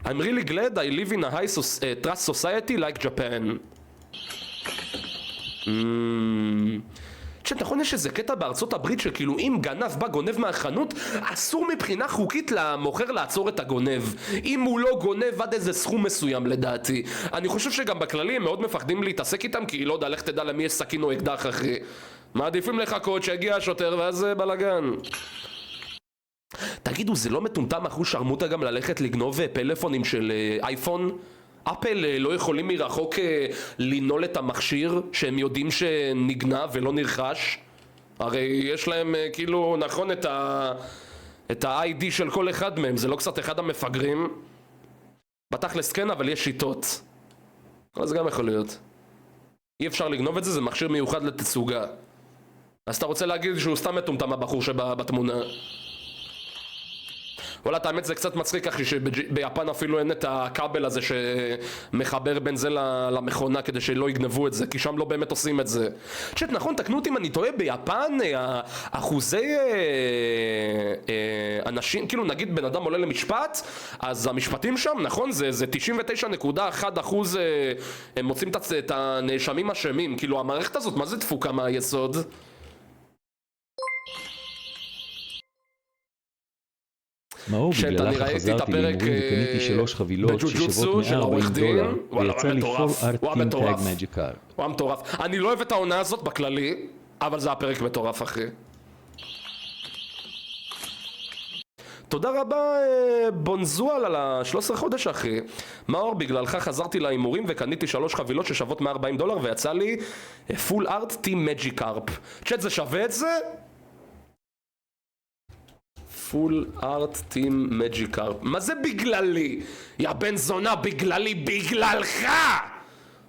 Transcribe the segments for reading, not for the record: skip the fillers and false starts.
I'm really glad I live in a high trust society like Japan. נכון, יש איזה קטע בארצות הברית שכאילו אם גנב בא גונב מהחנות, אסור מבחינה חוקית למוכר לעצור את הגונב אם הוא לא גונב עד איזה סכום מסוים לדעתי. אני חושב שגם בכללי הם מאוד מפחדים להתעסק איתם, כי לא יודע, לך תדע למי יש סכין או אקדח אחי. מעדיפים לחכות שיגיע השוטר ואז בלגן. תגידו, זה לא מטומטם אחוז שרמוטה גם ללכת לגנוב פלאפונים של אייפון? אפל לא יכולים מרחוק לנעול את המכשיר שהם יודעים שנגנב ולא נרכש? הרי יש להם כאילו, נכון, את ה-ID של כל אחד מהם, זה לא קצת אחד המפגרים? בתכלס כן, אבל יש שיטות. אז גם יכול להיות. אי אפשר לגנוב את זה, זה מכשיר מיוחד לתצוגה. אז אתה רוצה להגיד שהוא סתם מטומטם הבחור שבתמונה? וואלה, האמת זה קצת מצחיק אחי שביפן אפילו אין את הכבל הזה שמחבר בין זה למכונה כדי שלא יגנבו את זה, כי שם לא באמת עושים את זה. צ'ט, נכון, תקנו אותי אם אני טועה, ביפן אחוזי אנשים, כאילו נגיד בן אדם עולה למשפט, אז המשפטים שם, נכון, זה 99.1% הם מוצאים את הנאשמים אשמים, כאילו המערכת הזאת, מה זה דפוקה מהיסוד? מאור, בגללך חזרתי להימורים וקניתי 3 חבילות ששוות $140 ויצא לי Full Art Team Tag Magic Card. הוא מטורף. אני לא אוהב את העונה הזאת בכללי, אבל זה הפרק מטורף אחי. תודה רבה בונזואל על ה-13 חודש אחי. מאור, בגללך חזרתי להימורים וקניתי 3 חבילות ששוות $140 ויצא לי Full Art Team Magic Card. צ'אט, זה שווה את זה? Full Art Team Magic Card. מה זה בגללי? יא בן זונה, בגללי, בגללך!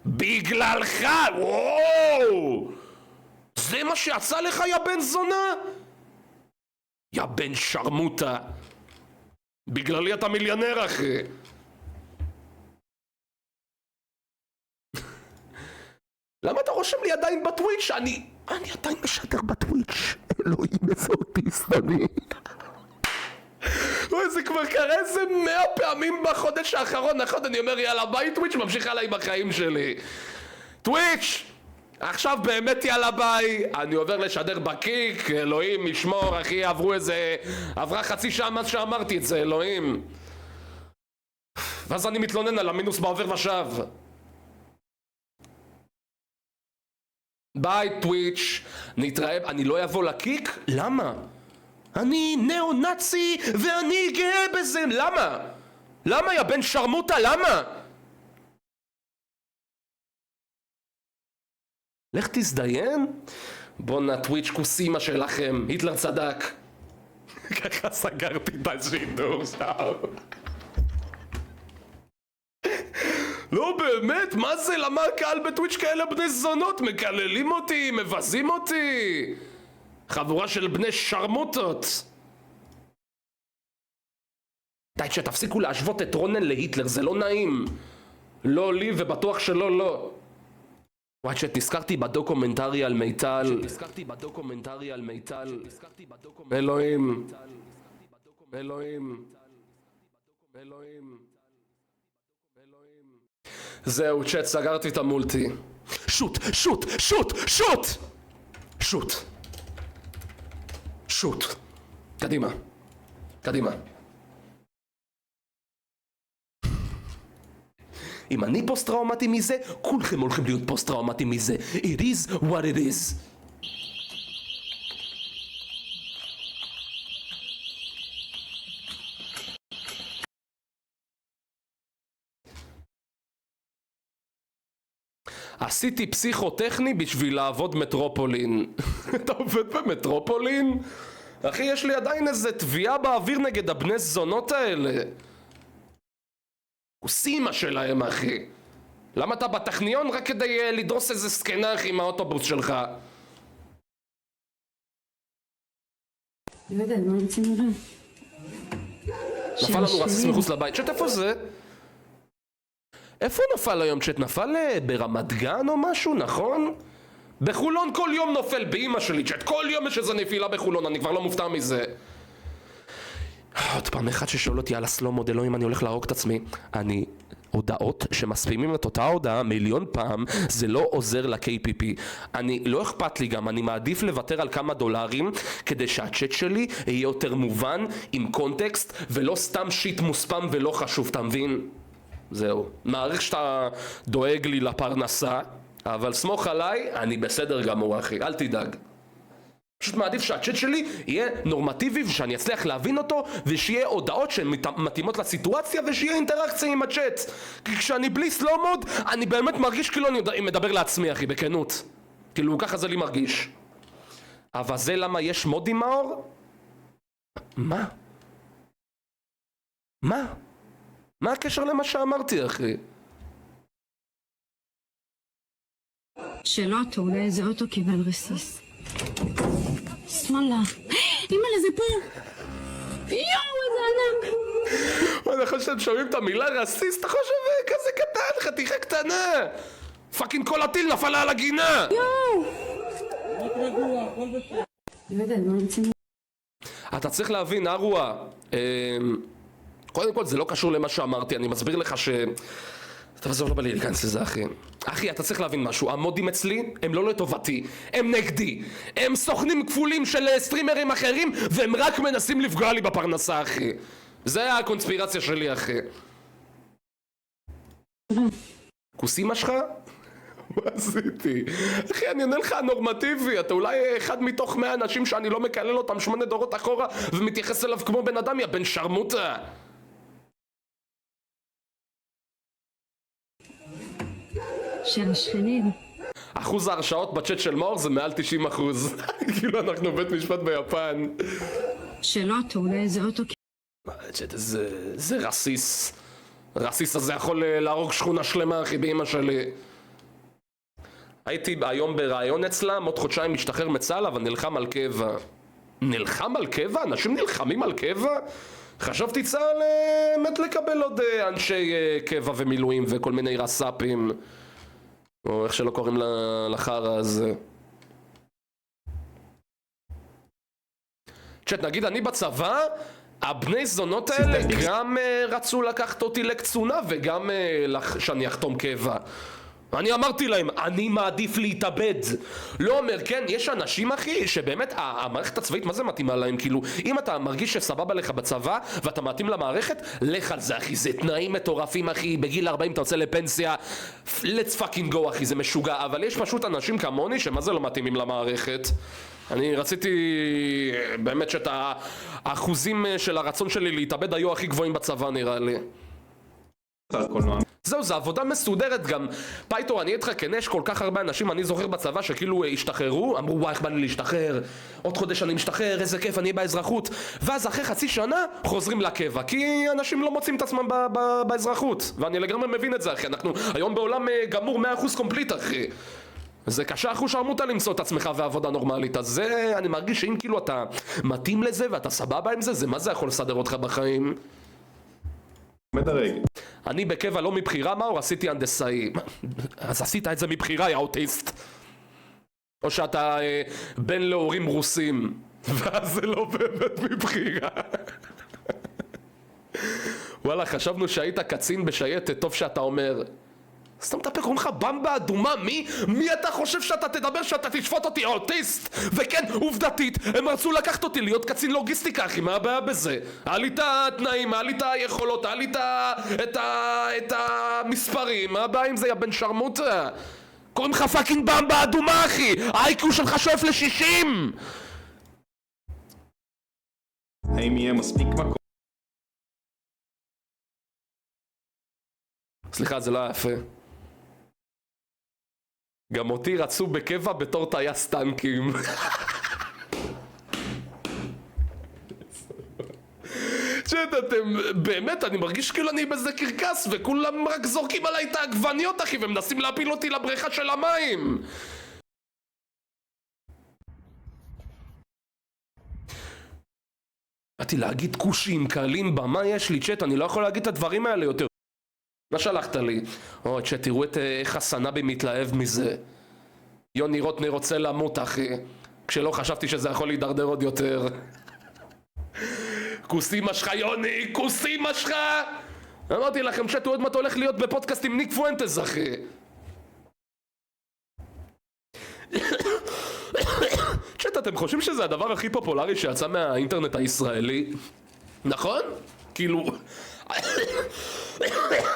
בגללך! וואו! זה מה שיצא לך יא בן זונה? יא בן שרמוטה. בגללי אתה מיליונר אחי. למה אתה רושם לי עדיין בטוויץ'? אני עדיין משדר בטוויץ'. אלוהים, איזה אוטיסט אני. זה כבר קרה איזה 100 פעמים בחודש האחרון, נכון? אני אומר יאללה ביי טוויץ', ממשיך הלאה עם החיים שלי. טוויץ', עכשיו באמת יאללה ביי, אני עובר לשדר בקיק, אלוהים ישמור אחי, עברה חצי שעה מאז שאמרתי את זה, אלוהים. ואז אני מתלונן על המינוס בעובר ושב. ביי טוויץ', נתראה, אני לא אבוא לקיק? למה? אני נאו-נאצי ואני גאה בזה, למה? למה יא בן שרמוטה, למה? לך תזדיין? בואנה טוויץ' כוסימה שלכם, היטלר צדק. ככה סגרתי את השידור שם. לא באמת, מה זה? למה הקהל בטוויץ' כאלה בני זונות? מקללים אותי, מבזים אותי. חבורה של בני שרמוטות. די, שתפסיקו להשוות את רונן להיטלר, זה לא נעים. לא לי ובטוח שלא לא. וואי, שתזכרתי בדוקומנטרי על מיטל. אלוהים. אלוהים. אלוהים. זהו, צ'אט, סגרתי את המולטי. שוט, שוט, שוט, שוט! שוט. שוט. קדימה. קדימה. אם אני פוסט טראומטי מזה, כולכם הולכים להיות פוסט טראומטי מזה. It is what it is. עשיתי פסיכוטכני בשביל לעבוד מטרופולין. אתה עובד במטרופולין? אחי, יש לי עדיין איזה תביעה באוויר נגד הבני זונות האלה. כוסימה שלהם, אחי. למה אתה בטכניון רק כדי לדרוס איזה סקנה, אחי, מהאוטובוס שלך? לא יודעת, מה רוצים לראות? נפל לנו רסיס מחוץ לבית. צ'ט, איפה זה? איפה נפל היום? צ'ט, נפל ברמת גן או משהו, נכון? בחולון כל יום נופל באמא שלי, צ'ט, כל יום יש איזה נפילה בחולון, אני כבר לא מופתע מזה. עוד פעם אחד ששואל אותי על הסלו מוד, אלוהים, אני הולך להרוג את עצמי. הודעות שמספימים את אותה הודעה מיליון פעם, זה לא עוזר ל-KPP. לא אכפת לי גם, אני מעדיף לוותר על כמה דולרים כדי שהצ'אט שלי יהיה יותר מובן, עם קונטקסט, ולא סתם שיט מוספם ולא חשוב, אתה מבין? זהו. מעריך שאתה דואג לי לפרנסה, אבל סמוך עליי, אני בסדר גמור אחי, אל תדאג. פשוט מעדיף שהצ'אט שלי יהיה נורמטיבי ושאני אצליח להבין אותו ושיהיה הודעות שהן מתאימות לסיטואציה ושיהיה אינטראקציה עם הצ'אט. כי כשאני בלי סלו מוד אני באמת מרגיש כאילו אני מדבר לעצמי אחי, בכנות. כאילו ככה זה לי מרגיש. אבל זה למה יש מודים מאור? מה? מה? מה הקשר למה שאמרתי אחי? שלא אתה, אולי איזה אוטו קיבל רסיס. שמאלה. אימא לזה פה. יואו, איזה ענק. אני חושב שאתם שומעים את המילה רסיס, אתה חושב כזה קטן, חתיכה קטנה. פאקינג כל הטיל נפל על הגינה. יואו. אתה צריך להבין, ארווה, קודם כל זה לא קשור למה שאמרתי, אני מסביר לך ש... טוב, עזוב, לא בא לי להיכנס לזה, אחי. אחי, אתה צריך להבין משהו, המודים אצלי הם לא לטובתי, הם נגדי. הם סוכנים כפולים של סטרימרים אחרים, והם רק מנסים לפגוע לי בפרנסה, אחי. זה הקונספירציה שלי, אחי. כוס אמא שלך? מה עשיתי? אחי, אני עונה לך נורמטיבי, אתה אולי אחד מתוך 100 אנשים שאני לא מקלל אותם 8 דורות אחורה, ומתייחס אליו כמו בן אדם, יא בן שרמוטה. של השכנים. אחוז ההרשאות בצ'אט של מאור זה מעל 90%. כאילו אנחנו בית משפט ביפן. שלא אתה, אולי איזה אוטו. הצ'אט זה רסיס. רסיס הזה יכול להרוג שכונה שלמה אחי באמא שלי. הייתי היום ברעיון אצלם, עוד חודשיים משתחרר מצה"ל, אבל נלחם על קבע. נלחם על קבע? אנשים נלחמים על קבע? חשבתי צה"ל מת לקבל עוד אנשי קבע ומילואים וכל מיני רס"פים, או איך שלא קוראים לחרא הזה. צ'אט, נגיד אני בצבא, הבני זונות האלה גם רצו לקחת אותי לקצונה וגם שאני אחתום קבע. אני אמרתי להם, אני מעדיף להתאבד. לא אומר, כן, יש אנשים אחי שבאמת המערכת הצבאית מה זה מתאימה להם, כאילו אם אתה מרגיש שסבבה לך בצבא ואתה מתאים למערכת, לך על זה אחי, זה תנאים מטורפים אחי, בגיל 40 אתה יוצא לפנסיה, let's fucking go אחי, זה משוגע. אבל יש פשוט אנשים כמוני שמה זה לא מתאימים למערכת. אני רציתי באמת שאת האחוזים של הרצון שלי להתאבד היו הכי גבוהים בצבא נראה לי. זהו, זה עבודה מסודרת גם. פייטור, אני איתך כנש, כל כך הרבה אנשים אני זוכר בצבא שכאילו השתחררו, אמרו וואי איך בא לי להשתחרר, עוד חודש אני משתחרר, איזה כיף, אני באזרחות, ואז אחרי חצי שנה חוזרים לקבע, כי אנשים לא מוצאים את עצמם באזרחות, ואני לגמרי מבין את זה אחי, אנחנו היום בעולם גמור 100% קומפליט אחי. זה קשה אחוז שרמוטה למצוא את עצמך ועבודה נורמלית, אז זה אני מרגיש שאם כאילו אתה מתאים לזה ואתה סבבה עם זה, זה מה זה יכול לסדר אותך בחיים? מדרג. אני בקבע לא מבחירה, מאור, עשיתי הנדסאי. אז עשית את זה מבחירה, יא אוטיסט. או שאתה בן להורים רוסים, ואז זה לא באמת מבחירה. וואלה, חשבנו שהיית קצין בשייטת, טוב שאתה אומר. סתם תפה, קוראים לך במבה אדומה, מי אתה חושב שאתה תדבר שאתה תשפוט אותי, אוטיסט? וכן, עובדתית, הם רצו לקחת אותי להיות קצין לוגיסטיקה, אחי, מה הבעיה בזה? היה לי את התנאים, היה לי את היכולות, היה לי את המספרים, מה הבעיה עם זה, יא בן שרמוטה? קוראים לך פאקינג במבה אדומה, אחי! ה-IQ שלך שואף ל-60! האם יהיה מספיק מקום? סליחה, זה לא היה יפה. גם אותי רצו בקבע בתור טייס טנקים. אתם, באמת, אני מרגיש כאילו אני באיזה קרקס וכולם רק זורקים עליי את העגבניות אחי ומנסים להפיל אותי לבריכה של המים. באתי להגיד כושים, קלים, במה יש לי צ'אט, אני לא יכול להגיד את הדברים האלה יותר. מה שלחת לי? אוי צ'אט, תראו את איך הסנאבי מתלהב מזה. יוני רוטנר רוצה למות אחי, כשלא חשבתי שזה יכול להידרדר עוד יותר. כוסי משך יוני, כוסי משך! אמרתי לכם שאתה עוד מעט הולך להיות בפודקאסט עם ניק פואנטס אחי. צ'אט, אתם חושבים שזה הדבר הכי פופולרי שיצא מהאינטרנט הישראלי? נכון? כאילו...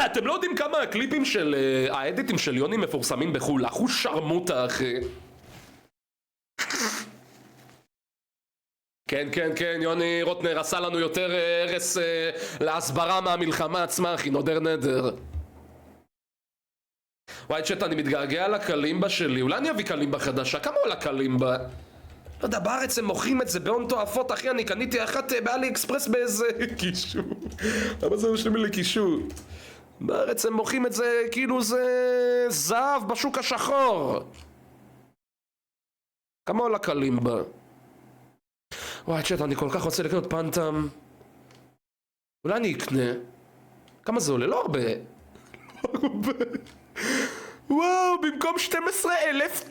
אתם לא יודעים כמה הקליפים של האדיטים של יוני מפורסמים בחו"ל. אחוז שרמוטה אחי. כן, יוני רוטנר עשה לנו יותר הרס להסברה מהמלחמה עצמה אחי, נודר נדר. וואי צ'אט, אני מתגעגע לקלימבה שלי, אולי אני אביא קלימבה חדשה, כמה עולה קלימבה? לא יודע, בארץ הם מוכרים את זה בהון תועפות אחי, אני קניתי אחת באלי אקספרס באיזה קישור. למה זה משלם לי קישור? בארץ הם מוכרים את זה כאילו זה זהב בשוק השחור. כמה עולה קלימבה? וואי צ'אט, אני כל כך רוצה לקנות פנטם. אולי אני אקנה. כמה זה עולה? לא הרבה. וואו, במקום 12,000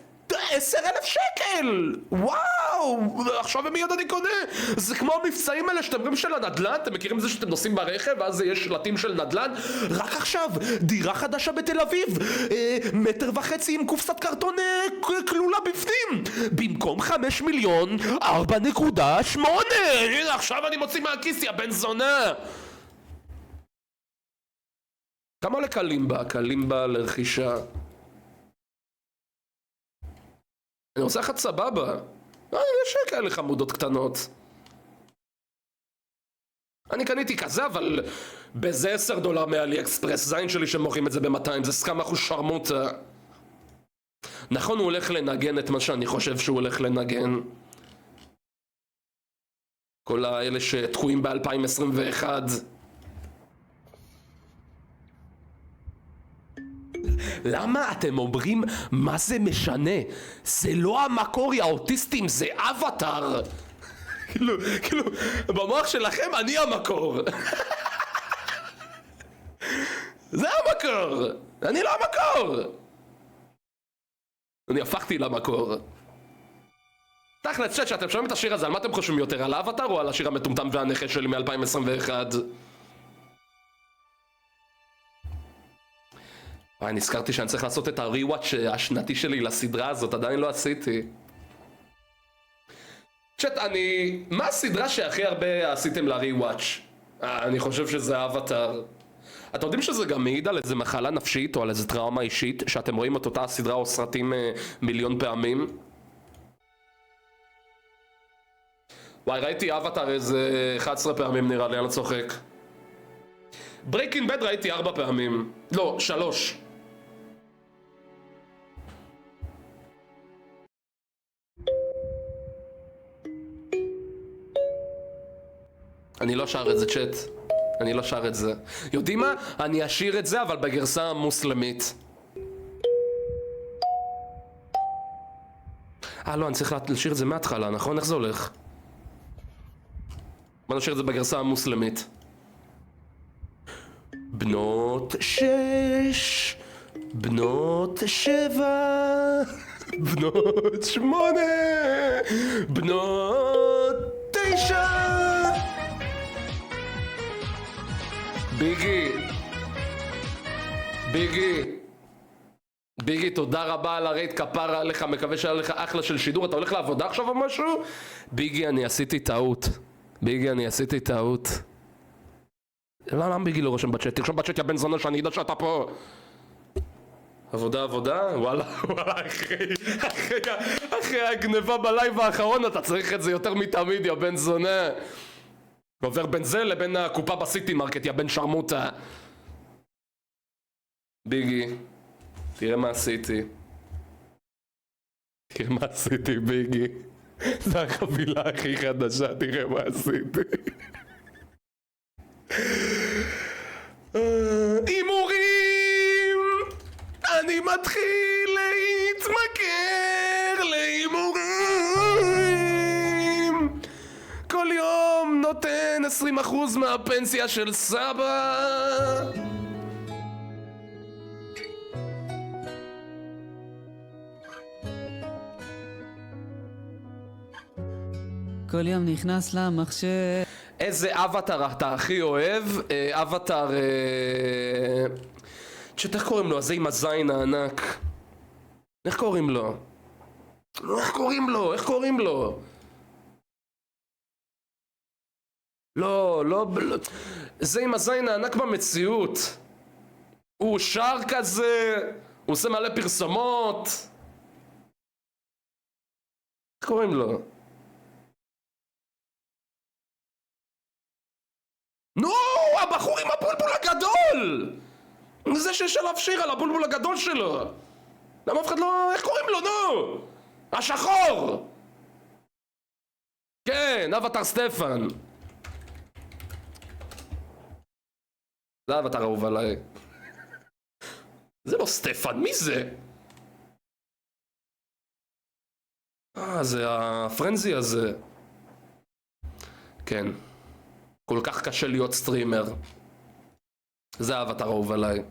10,000 שקל! וואו! עכשיו מיד אני קונה! זה כמו המבצעים האלה שאתם רואים של הנדל"ן, אתם מכירים את זה שאתם נוסעים ברכב ואז יש שלטים של נדל"ן? רק עכשיו, דירה חדשה בתל אביב, 1.5 מטר עם קופסת קרטון כלולה בפנים, במקום 5 מיליון 4.8! עכשיו אני מוציא מהכיס, יא בן זונה! כמה עולה קלימבה? קלימבה לרכישה. אני עושה אחת סבבה. יש כאלה חמודות קטנות. אני קניתי כזה, אבל בזה $10 מאלי אקספרס. זין שלי שמוכרים את זה ב-200, זה סכם אחוז שרמוטה. נכון, הוא הולך לנגן את מה שאני חושב שהוא הולך לנגן. כל האלה שתקועים ב-2021. למה אתם אומרים מה זה משנה? זה לא המקור, יא אוטיסטים, זה אבטר. כאילו, במוח שלכם אני המקור. זה המקור. אני לא המקור. אני הפכתי למקור. תכל'ס, צ'אט, שאתם שומעים את השיר הזה, על מה אתם חושבים יותר? על האבטר או על השיר המטומטם והנכה שלי מ-2021? וואי, נזכרתי שאני צריך לעשות את הריוואץ' השנתי שלי לסדרה הזאת, עדיין לא עשיתי. צ'אט, מה הסדרה שהכי הרבה עשיתם לריוואץ'? אני חושב שזה אבטר. אתם יודעים שזה גם מעיד על איזה מחלה נפשית או על איזה טראומה אישית, שאתם רואים את אותה הסדרה או סרטים מיליון פעמים? וואי, ראיתי אבטר איזה 11 פעמים נראה לי, אני לא צוחק. ברייקינג בד ראיתי 4 פעמים. לא, 3. אני לא שר את זה, צ'אט. אני לא שר את זה. יודעים מה? אני אשיר את זה, אבל בגרסה המוסלמית. לא, אני צריך לשיר את זה מההתחלה, נכון? איך זה הולך? בוא נשיר את זה בגרסה המוסלמית. בנות 6, בנות 7, בנות 8, בנות 9. ביגי, תודה רבה על הרייט, כפרה עליך, מקווה שהיה לך אחלה של שידור. אתה הולך לעבודה עכשיו או משהו? ביגי, אני עשיתי טעות. למה ביגי לא רושם בצ'אט? תרשום בצ'אט יא בן זונה שאני אדע שאתה פה. עבודה? וואלה, אחרי הגניבה בלייב האחרון אתה צריך את זה יותר מתמיד, יא בן זונה. עובר בין זה לבין הקופה בסיטי מרקט, יא בן שרמוטה. ביגי, תראה מה עשיתי, ביגי. זה החבילה הכי חדשה, תראה מה עשיתי. הימורים! אני מתחיל להתמכר להימורים! כל יום נותן 20% מהפנסיה של סבא. כל יום נכנס למחשב. איזה אבטר אתה הכי אוהב? אבטר... איך קוראים לו? הזה עם הזין הענק. איך קוראים לו? איך קוראים לו? איך קוראים לו? לא, לא... זה עם הזין הענק במציאות. הוא שר כזה, הוא עושה מלא פרסומות. איך קוראים לו? נו, הבחור עם הבולבול הגדול! זה שיש עליו שיר על הבולבול הגדול שלו. למה אף אחד לא... איך קוראים לו, נו? השחור! כן, אבטר סטפן. זה אבטר אהוב עליי. זה לא סטפן, מי זה? זה הפרנזי הזה. כן. כל כך קשה להיות סטרימר. זה אבטר אהוב עליי.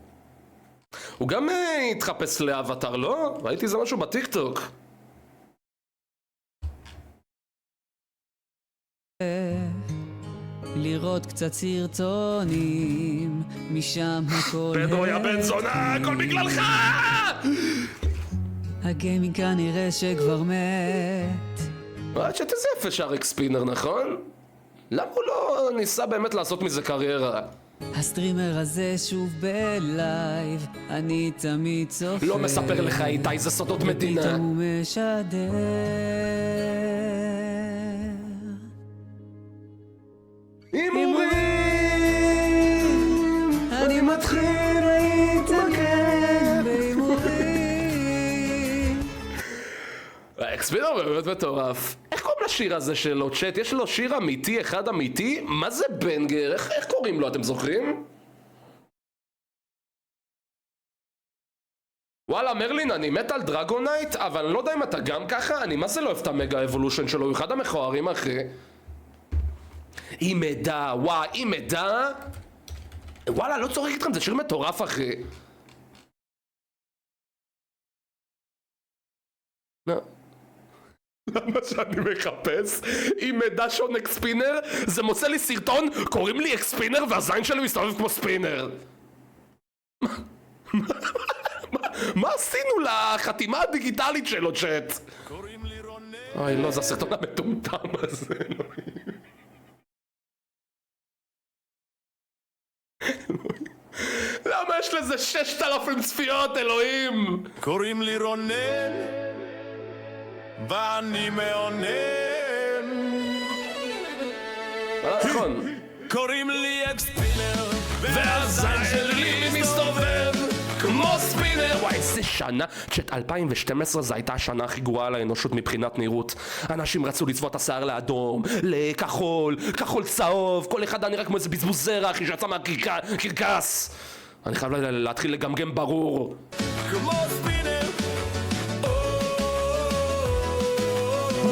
הוא גם התחפש לאבטר, לא? ראיתי זה משהו בטיקטוק. לראות קצת סרטונים, משם הכל... פדרו יא בן זונה, הכל בגללך! הגיימינג כנראה שכבר מת. שאת איזה יפה שרק ספינר, נכון? למה הוא לא ניסה באמת לעשות מזה קריירה? הסטרימר הזה שוב בלייב, אני תמיד צופה. לא מספר לך איתי, זה סודות מדינה. ופתאום הוא משדר. הימורים! אני מתחיל להתעכב בהימורים. אקספינר באמת מטורף. איך קוראים לשיר הזה שלו, צ'אט? יש לו שיר אמיתי, אחד אמיתי? מה זה בנגר? איך קוראים לו, אתם זוכרים? וואלה מרלין, אני מת על דרגונייט, אבל אני לא יודע אם אתה גם ככה, אני מה זה לא אוהב את המגה אבולושן שלו, הוא אחד המכוערים אחי. היא מידע, וואי, היא מידע. וואלה, לא צורך איתכם, זה שיר מטורף אחי. למה שאני מחפש? אם מידע שון אקספינר, זה מוצא לי סרטון, קוראים לי אקספינר והזין שלי מסתובב כמו ספינר. מה עשינו לחתימה הדיגיטלית שלו, צ'אט? אוי לא, זה הסרטון המטומטם הזה, אלוהים. למה יש לזה 6,000 צפיות, אלוהים? קוראים לי רונן ואני מעונן. נכון. קוראים לי אקספינר והזין שלי מסתובב כמו ספינר. וואי, איזה שנה. צ'אט, 2012 זו הייתה השנה הכי גרועה לאנושות מבחינת נראות. אנשים רצו לצבוע את השיער לאדום, לכחול, כחול צהוב, כל אחד היה נראה כמו איזה בזבוז זרע אחי שיצא מהקרקס. אני חייב להתחיל לגמגם ברור. כמו ספינר.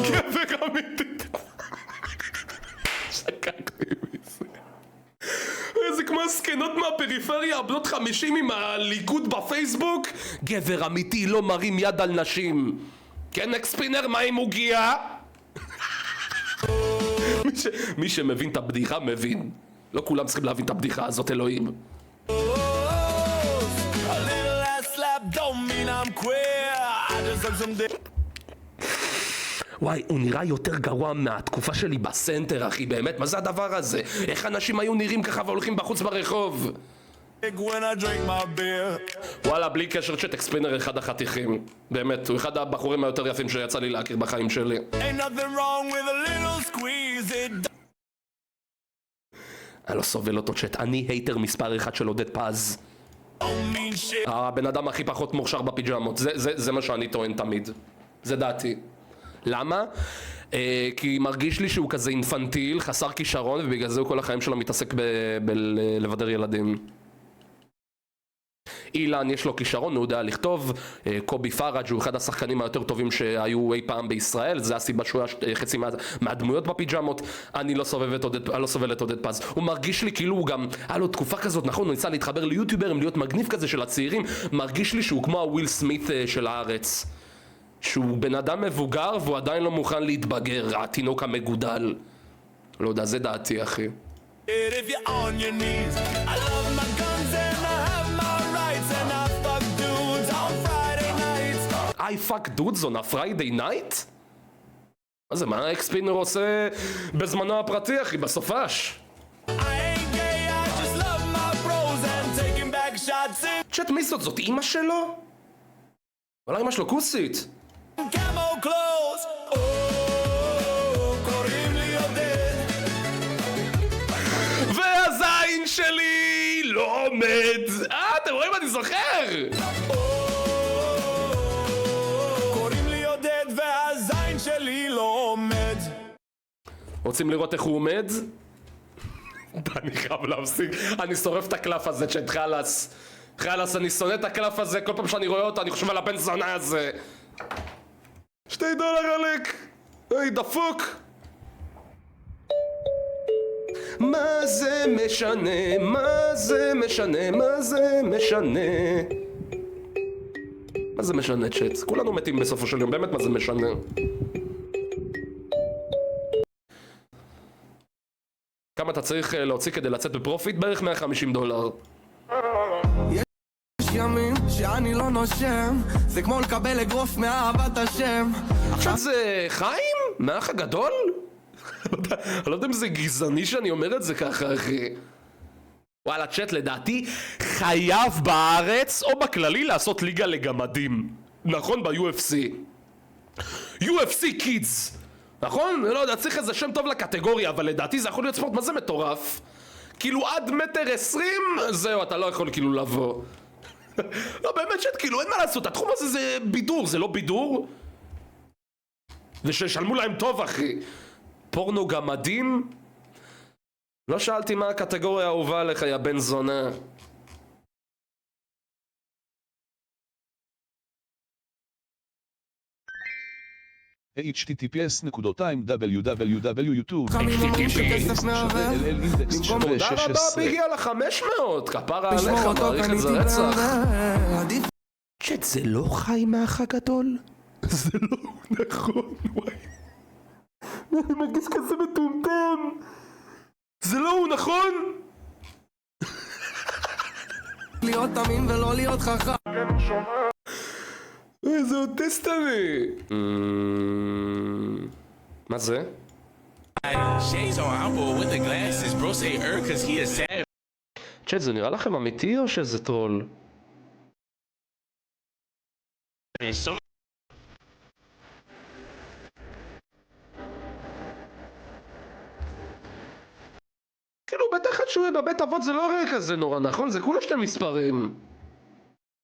גבר אמיתי. שקקתי מזה. זה כמו הסקנות מהפריפריה, בנות 50 עם הליכוד בפייסבוק. גבר אמיתי לא מרים יד על נשים. כן אקספינר, מה אם הוא גיע? מי שמבין את הבדיחה מבין. לא כולם צריכים להבין את הבדיחה הזאת, אלוהים. וואי, הוא נראה יותר גרוע מהתקופה שלי בסנטר, אחי, באמת, מה זה הדבר הזה? איך אנשים היו נראים ככה והולכים בחוץ ברחוב? וואלה, בלי קשר, צ'אט אקספינר אחד החתיכים. באמת, הוא אחד הבחורים היותר יפים שיצא לי להכיר בחיים שלי. אני לא סובל אותו, צ'אט, אני הייטר מספר אחד של עודד פז. הבן אדם הכי פחות מוכשר בפיג'מות, זה מה שאני טוען תמיד. זה דעתי. למה? כי מרגיש לי שהוא כזה אינפנטיל, חסר כישרון, ובגלל זה הוא כל החיים שלו מתעסק בלבדר ילדים. אילן יש לו כישרון, הוא יודע לכתוב. קובי פארג' הוא אחד השחקנים היותר טובים שהיו אי פעם בישראל, זה הסיבה שהוא היה חצי מהדמויות בפיג'מות. אני לא סובל את עודד פז. הוא מרגיש לי כאילו הוא גם, היה לו תקופה כזאת, נכון, הוא ניסה להתחבר ליוטיוברים, להיות מגניב כזה של הצעירים. מרגיש לי שהוא כמו הוויל סמית של הארץ, שהוא בן אדם מבוגר והוא עדיין לא מוכן להתבגר, התינוק המגודל. לא יודע, זה דעתי, אחי. If you're on your knees, I love my guns and I have my rights and I fuck dudes on Friday nights. I fuck dudes on a Friday night? מה זה, מה האקספינר עושה בזמנו הפרטי, אחי, בסופש? I ain't gay, I just love my bros and taking back shots in צ'אט, מי זאת? זאת אימא שלו? אולי אימא שלו כוסית. camo clothes. Oh, קוראים לי עודד. והזין שלי לא עומד. אתם רואים, אני זוכר! קוראים לי עודד והזין שלי לא עומד. רוצים לראות איך הוא עומד? אני חייב להפסיק, אני שורף את הקלף הזה, צ'אט, חלאס. חלאס, אני שונא את הקלף הזה, כל פעם שאני רואה אותו אני חושב על הבן זונה הזה. $2 עלק! היי, דפוק! מה זה משנה? מה זה משנה? מה זה משנה? מה זה משנה, צ'אט? כולנו מתים בסופו של יום, באמת מה זה משנה? כמה אתה צריך להוציא כדי לצאת בפרופיט? בערך $150. יש ימים שאני לא נושם, זה כמו לקבל אגרוף מאהבת השם. עכשיו זה חיים? מהאח הגדול? אני לא יודע אם זה גזעני שאני אומר את זה ככה, אחי. וואלה, צ'אט, לדעתי חייב בארץ או בכללי לעשות ליגה לגמדים. נכון? ב-UFC. UFC Kids. נכון? לא יודע, צריך איזה שם טוב לקטגוריה, אבל לדעתי זה יכול להיות ספורט, מה זה מטורף? כאילו עד 1.20 מטר, זהו, אתה לא יכול כאילו לבוא. לא, באמת שאת, כאילו אין מה לעשות, התחום הזה זה בידור, זה לא בידור? וששלמו להם טוב, אחי. פורנו גמדים? לא שאלתי מה הקטגוריה האהובה עליך, יא בן זונה. https://www.youtube תודה רבה ביגי על 500, כפרה עליך, מעריך את זה רצח. צ'אט, זה לא חי מהאח הגדול? זה לא נכון, וואי. אני מרגיש כזה מטומטם. זה לא הוא, נכון? להיות תמים ולא להיות חכם. איזה אוטיסט אני. מה זה? Shades on Apple with the glasses, bro say cause he a savage. צ'אט, זה נראה לכם אמיתי או שזה טרול? כאילו בטח שהוא יהיה בבית אבות זה לא רגע כזה נורא, נכון? זה כולה 2 מספרים.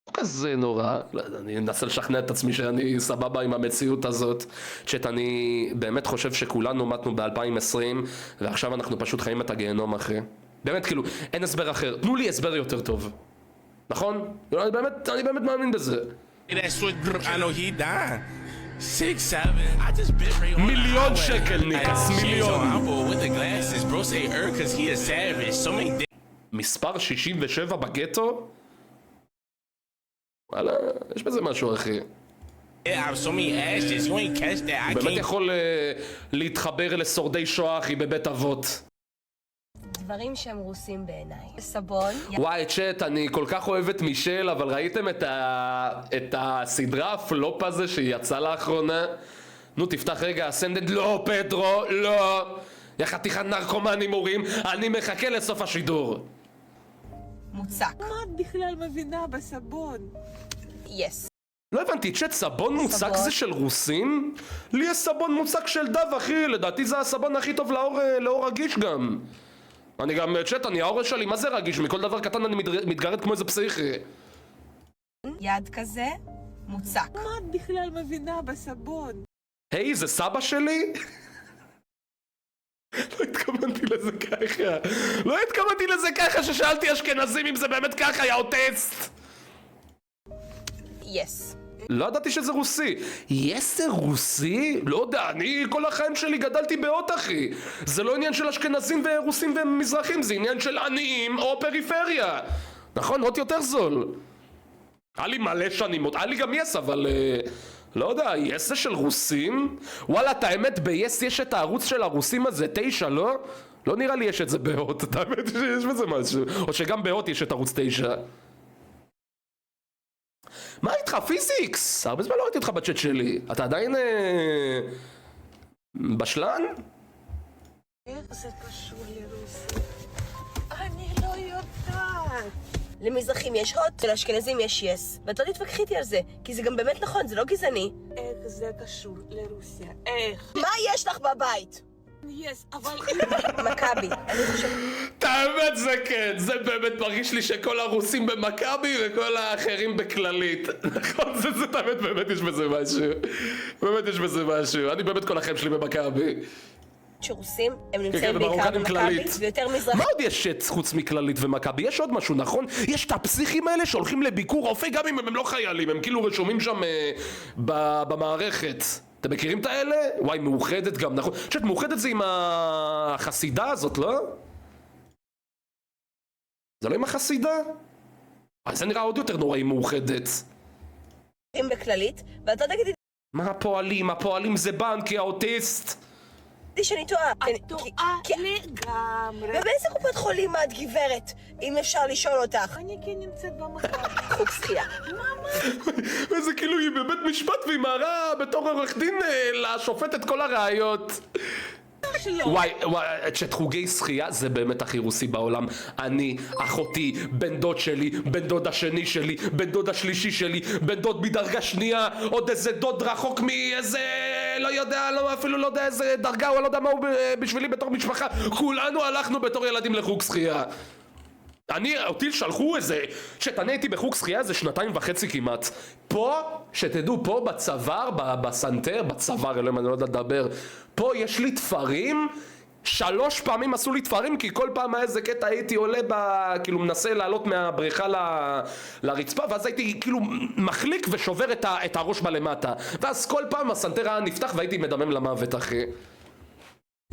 לא כזה נורא, אני אנסה לשכנע את עצמי שאני סבבה עם המציאות הזאת. צ'אט, אני באמת חושב שכולנו מתנו ב-2020 ועכשיו אנחנו פשוט חיים את הגיהנום, אחי. באמת, כאילו, אין הסבר אחר. תנו לי הסבר יותר טוב. נכון? אני באמת מאמין בזה. That switch, I know he died. 6'7", I just bit Ray on מיליון שקל, ניקס, מיליון. Shades on Apple with the glasses, bro say cause he a savage. So many מספר 67 בגטו? וואלה, יש בזה משהו, אחי. I have so many ashes, you ain't catch that. I באמת can't. יכול להתחבר לשורדי שואה, אחי, בבית אבות. דברים שהם רוסים בעיניי. סבון. וואי, צ'אט, אני כל כך אוהב את מישל, אבל ראיתם את הסדרה הפלופ הזה שהיא יצאה לאחרונה? נו, תפתח רגע, אסנדנט, לא, פדרו, לא. יא חתיכת נרקומן הימורים, אני מחכה לסוף השידור. מוצק. מה את בכלל מבינה בסבון? יס. לא הבנתי, צ'אט, סבון מוצק זה של רוסים? לי יש סבון מוצק של דב, אחי, לדעתי זה הסבון הכי טוב לאור רגיש גם. אני גם, צ'אט, האור שלי, מה זה רגיש? מכל דבר קטן אני מתגרד כמו איזה פסיכי. יד כזה. מוצק. מה את בכלל מבינה בסבון? היי, זה סבא שלי? לא התכוונתי לזה ככה ששאלתי אשכנזים אם זה באמת ככה, יא אוטיסט. יס. לא ידעתי שזה רוסי. יש זה רוסי? לא יודע, אני כל החיים שלי גדלתי באות, אחי. זה לא עניין של אשכנזים ורוסים ומזרחים, זה עניין של עניים או פריפריה. נכון, עוד יותר זול. היה לי מלא שנים, היה לי גם יס, אבל לא יודע, יס זה של רוסים? וואלה, את האמת, ביס יש את הערוץ של הרוסים הזה, 9, לא? לא נראה לי יש את זה בהוט, את האמת שיש בזה משהו. או שגם בהוט יש את ערוץ 9. מה איתך, פיזיקס? הרבה זמן לא ראיתי אותך בצ'אט שלי. אתה עדיין... בשלן? איך זה קשור לרוסיה? אני לא יודעת. למזרחים יש הוט, לאשכנזים יש יס. ואת לא תתווכחי איתי על זה, כי זה גם באמת נכון, זה לא גזעני. איך זה קשור לרוסיה? איך? מה יש לך בבית? יס, אבל... מכבי. אני חושבת... את האמת זה כן, זה באמת מרגיש לי שכל הרוסים במכבי וכל האחרים בכללית. נכון, זה האמת, באמת יש בזה משהו. באמת יש בזה משהו. אני באמת כל החיים שלי במכבי. שרוסים, הם נמצאים בעיקר במכבי, ויותר מזרחים. מה עוד יש חוץ מכללית ומכבי? יש עוד משהו, נכון? יש את הפסיכים האלה שהולכים לביקור רופא גם אם הם לא חיילים, הם כאילו רשומים שם במערכת. אתם מכירים את האלה? וואי, מאוחדת גם, נכון? שאת מאוחדת זה עם החסידה הזאת, לא? זה לא עם החסידה? אז זה נראה עוד יותר נורא עם מאוחדת. הם בכללית, ואתה תגידי מה הפועלים? הפועלים זה בנק, האוטיסט. שאני טועה. את טועה לגמרי. ובאיזה קופת חולים את גברת, אם אפשר לשאול אותך? אני כן נמצאת במחר. חוג שחייה. וזה כאילו היא בבית משפט והיא מערה בתור עורך דין לשופט את כל הראיות. וואי, את חוגי שחייה זה באמת הכי רוסי בעולם. אני, אחותי, בן דוד שלי, בן דוד השני שלי, בן דוד השלישי שלי, בן דוד מדרגה שנייה, עוד איזה דוד רחוק מאיזה, לא יודע, אפילו לא יודע איזה דרגה, או לא יודע מה הוא בשבילי בתור משפחה. כולנו הלכנו בתור ילדים לחוג שחייה. אותי שלחו איזה, שאני הייתי בחוג שחייה איזה 2.5 כמעט. פה, שתדעו, פה בצוואר, בסנטר, בצוואר, אלוהים, אני לא יודע לדבר. פה יש לי תפרים, 3 פעמים עשו לי תפרים, כי כל פעם היה איזה קטע הייתי עולה כאילו מנסה לעלות מהבריכה לרצפה, ואז הייתי כאילו מחליק ושובר את הראש בלמטה. ואז כל פעם הסנטר היה נפתח והייתי מדמם למוות, אחי.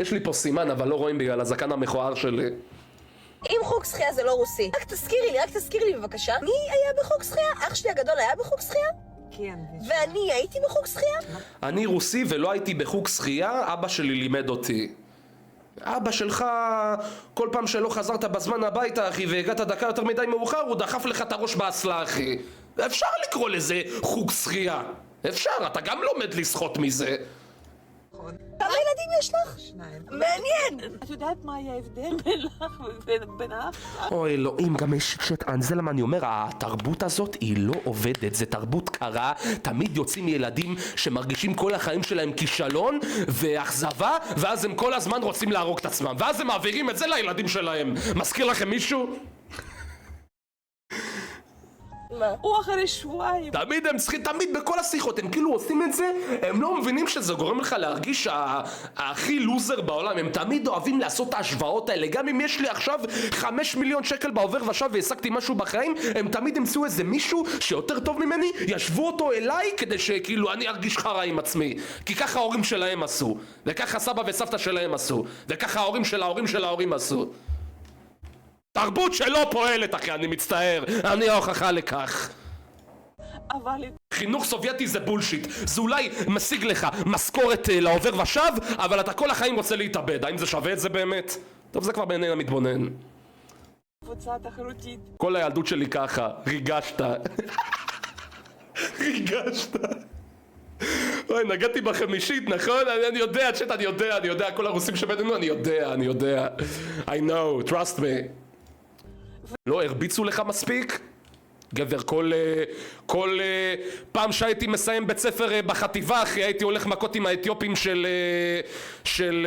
יש לי פה סימן, אבל לא רואים בגלל הזקן המכוער שלי. אם חוג שחייה זה לא רוסי, רק תזכירי לי בבקשה. מי היה בחוג שחייה? אח שלי הגדול היה בחוג שחייה? כן. ואני הייתי בחוג שחייה? אני רוסי ולא הייתי בחוג שחייה, אבא שלי לימד אותי. אבא שלך, כל פעם שלא חזרת בזמן הביתה, אחי, והגעת דקה יותר מדי מאוחר, הוא דחף לך את הראש באסלה, אחי. אפשר לקרוא לזה חוג שחייה. אפשר, אתה גם לומד לשחות מזה. כמה ילדים יש לך? 2. מעניין! את יודעת מה היה ההבדל בינך ובין האח שלך? אוי אלוהים, גם יש שטען, זה למה אני אומר, התרבות הזאת היא לא עובדת, זה תרבות קרה, תמיד יוצאים ילדים שמרגישים כל החיים שלהם כישלון ואכזבה, ואז הם כל הזמן רוצים להרוג את עצמם, ואז הם מעבירים את זה לילדים שלהם. מזכיר לכם מישהו? הוא אחרי שבועיים. תמיד הם צריכים, תמיד בכל השיחות הם כאילו עושים את זה, הם לא מבינים שזה גורם לך להרגיש הכי לוזר בעולם. הם תמיד אוהבים לעשות את ההשוואות האלה. גם אם יש לי עכשיו 5 מיליון שקל בעובר ושב והעסקתי משהו בחיים, הם תמיד ימצאו איזה מישהו שיותר טוב ממני, ישבו אותו אליי כדי שכאילו אני ארגיש חרא עם עצמי. כי ככה ההורים שלהם עשו, וככה סבא וסבתא שלהם עשו, וככה ההורים של ההורים של ההורים עשו. תרבות שלא פועלת, אחי, אני מצטער, אני ההוכחה לכך. אבל... חינוך סובייטי זה בולשיט, זה אולי משיג לך משכורת לעובר ושב, אבל אתה כל החיים רוצה להתאבד, האם זה שווה את זה באמת? טוב, זה כבר בעיני המתבונן. קבוצה תחרותית. כל הילדות שלי ככה, ריגשת. ריגשת. אוי, נגעתי בחמישית, נכון? אני יודע, צ'ט, אני יודע, כל הרוסים שבינינו, אני יודע. I know, trust me. לא הרביצו לך מספיק? גבר, כל פעם שהייתי מסיים בית ספר בחטיבה, אחי, הייתי הולך מכות עם האתיופים של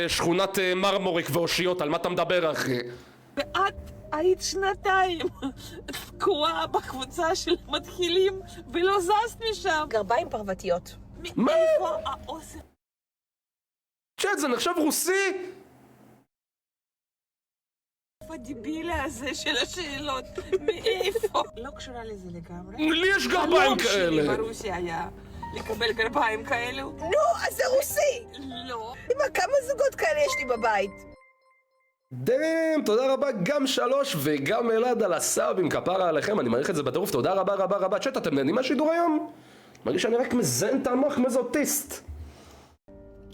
שכונת מרמוריק ואושיות. על מה אתה מדבר, אחי? ואת היית 2 תקועה בקבוצה של מתחילים ולא זזת משם. גרביים פרוותיות. מאיפה האוסף? צ'אט, זה נחשב רוסי? הדיבילה הזה של השאלות, מאיפה? לא קשורה לזה לגמרי. לי יש גרביים כאלה. החלום שלי ברוסיה היה לקבל גרביים כאלו. נו, אז זה רוסי! לא. כמה זוגות כאלה יש לי בבית? דאם, תודה רבה גם 3 וגם אלעד על הסאבים, כפרה עליכם, אני מעריך את זה בטירוף, תודה רבה. צ'אט, אתם נהנים מהשידור היום? מרגיש שאני רק מזיין את המוח מאיזה אוטיסט.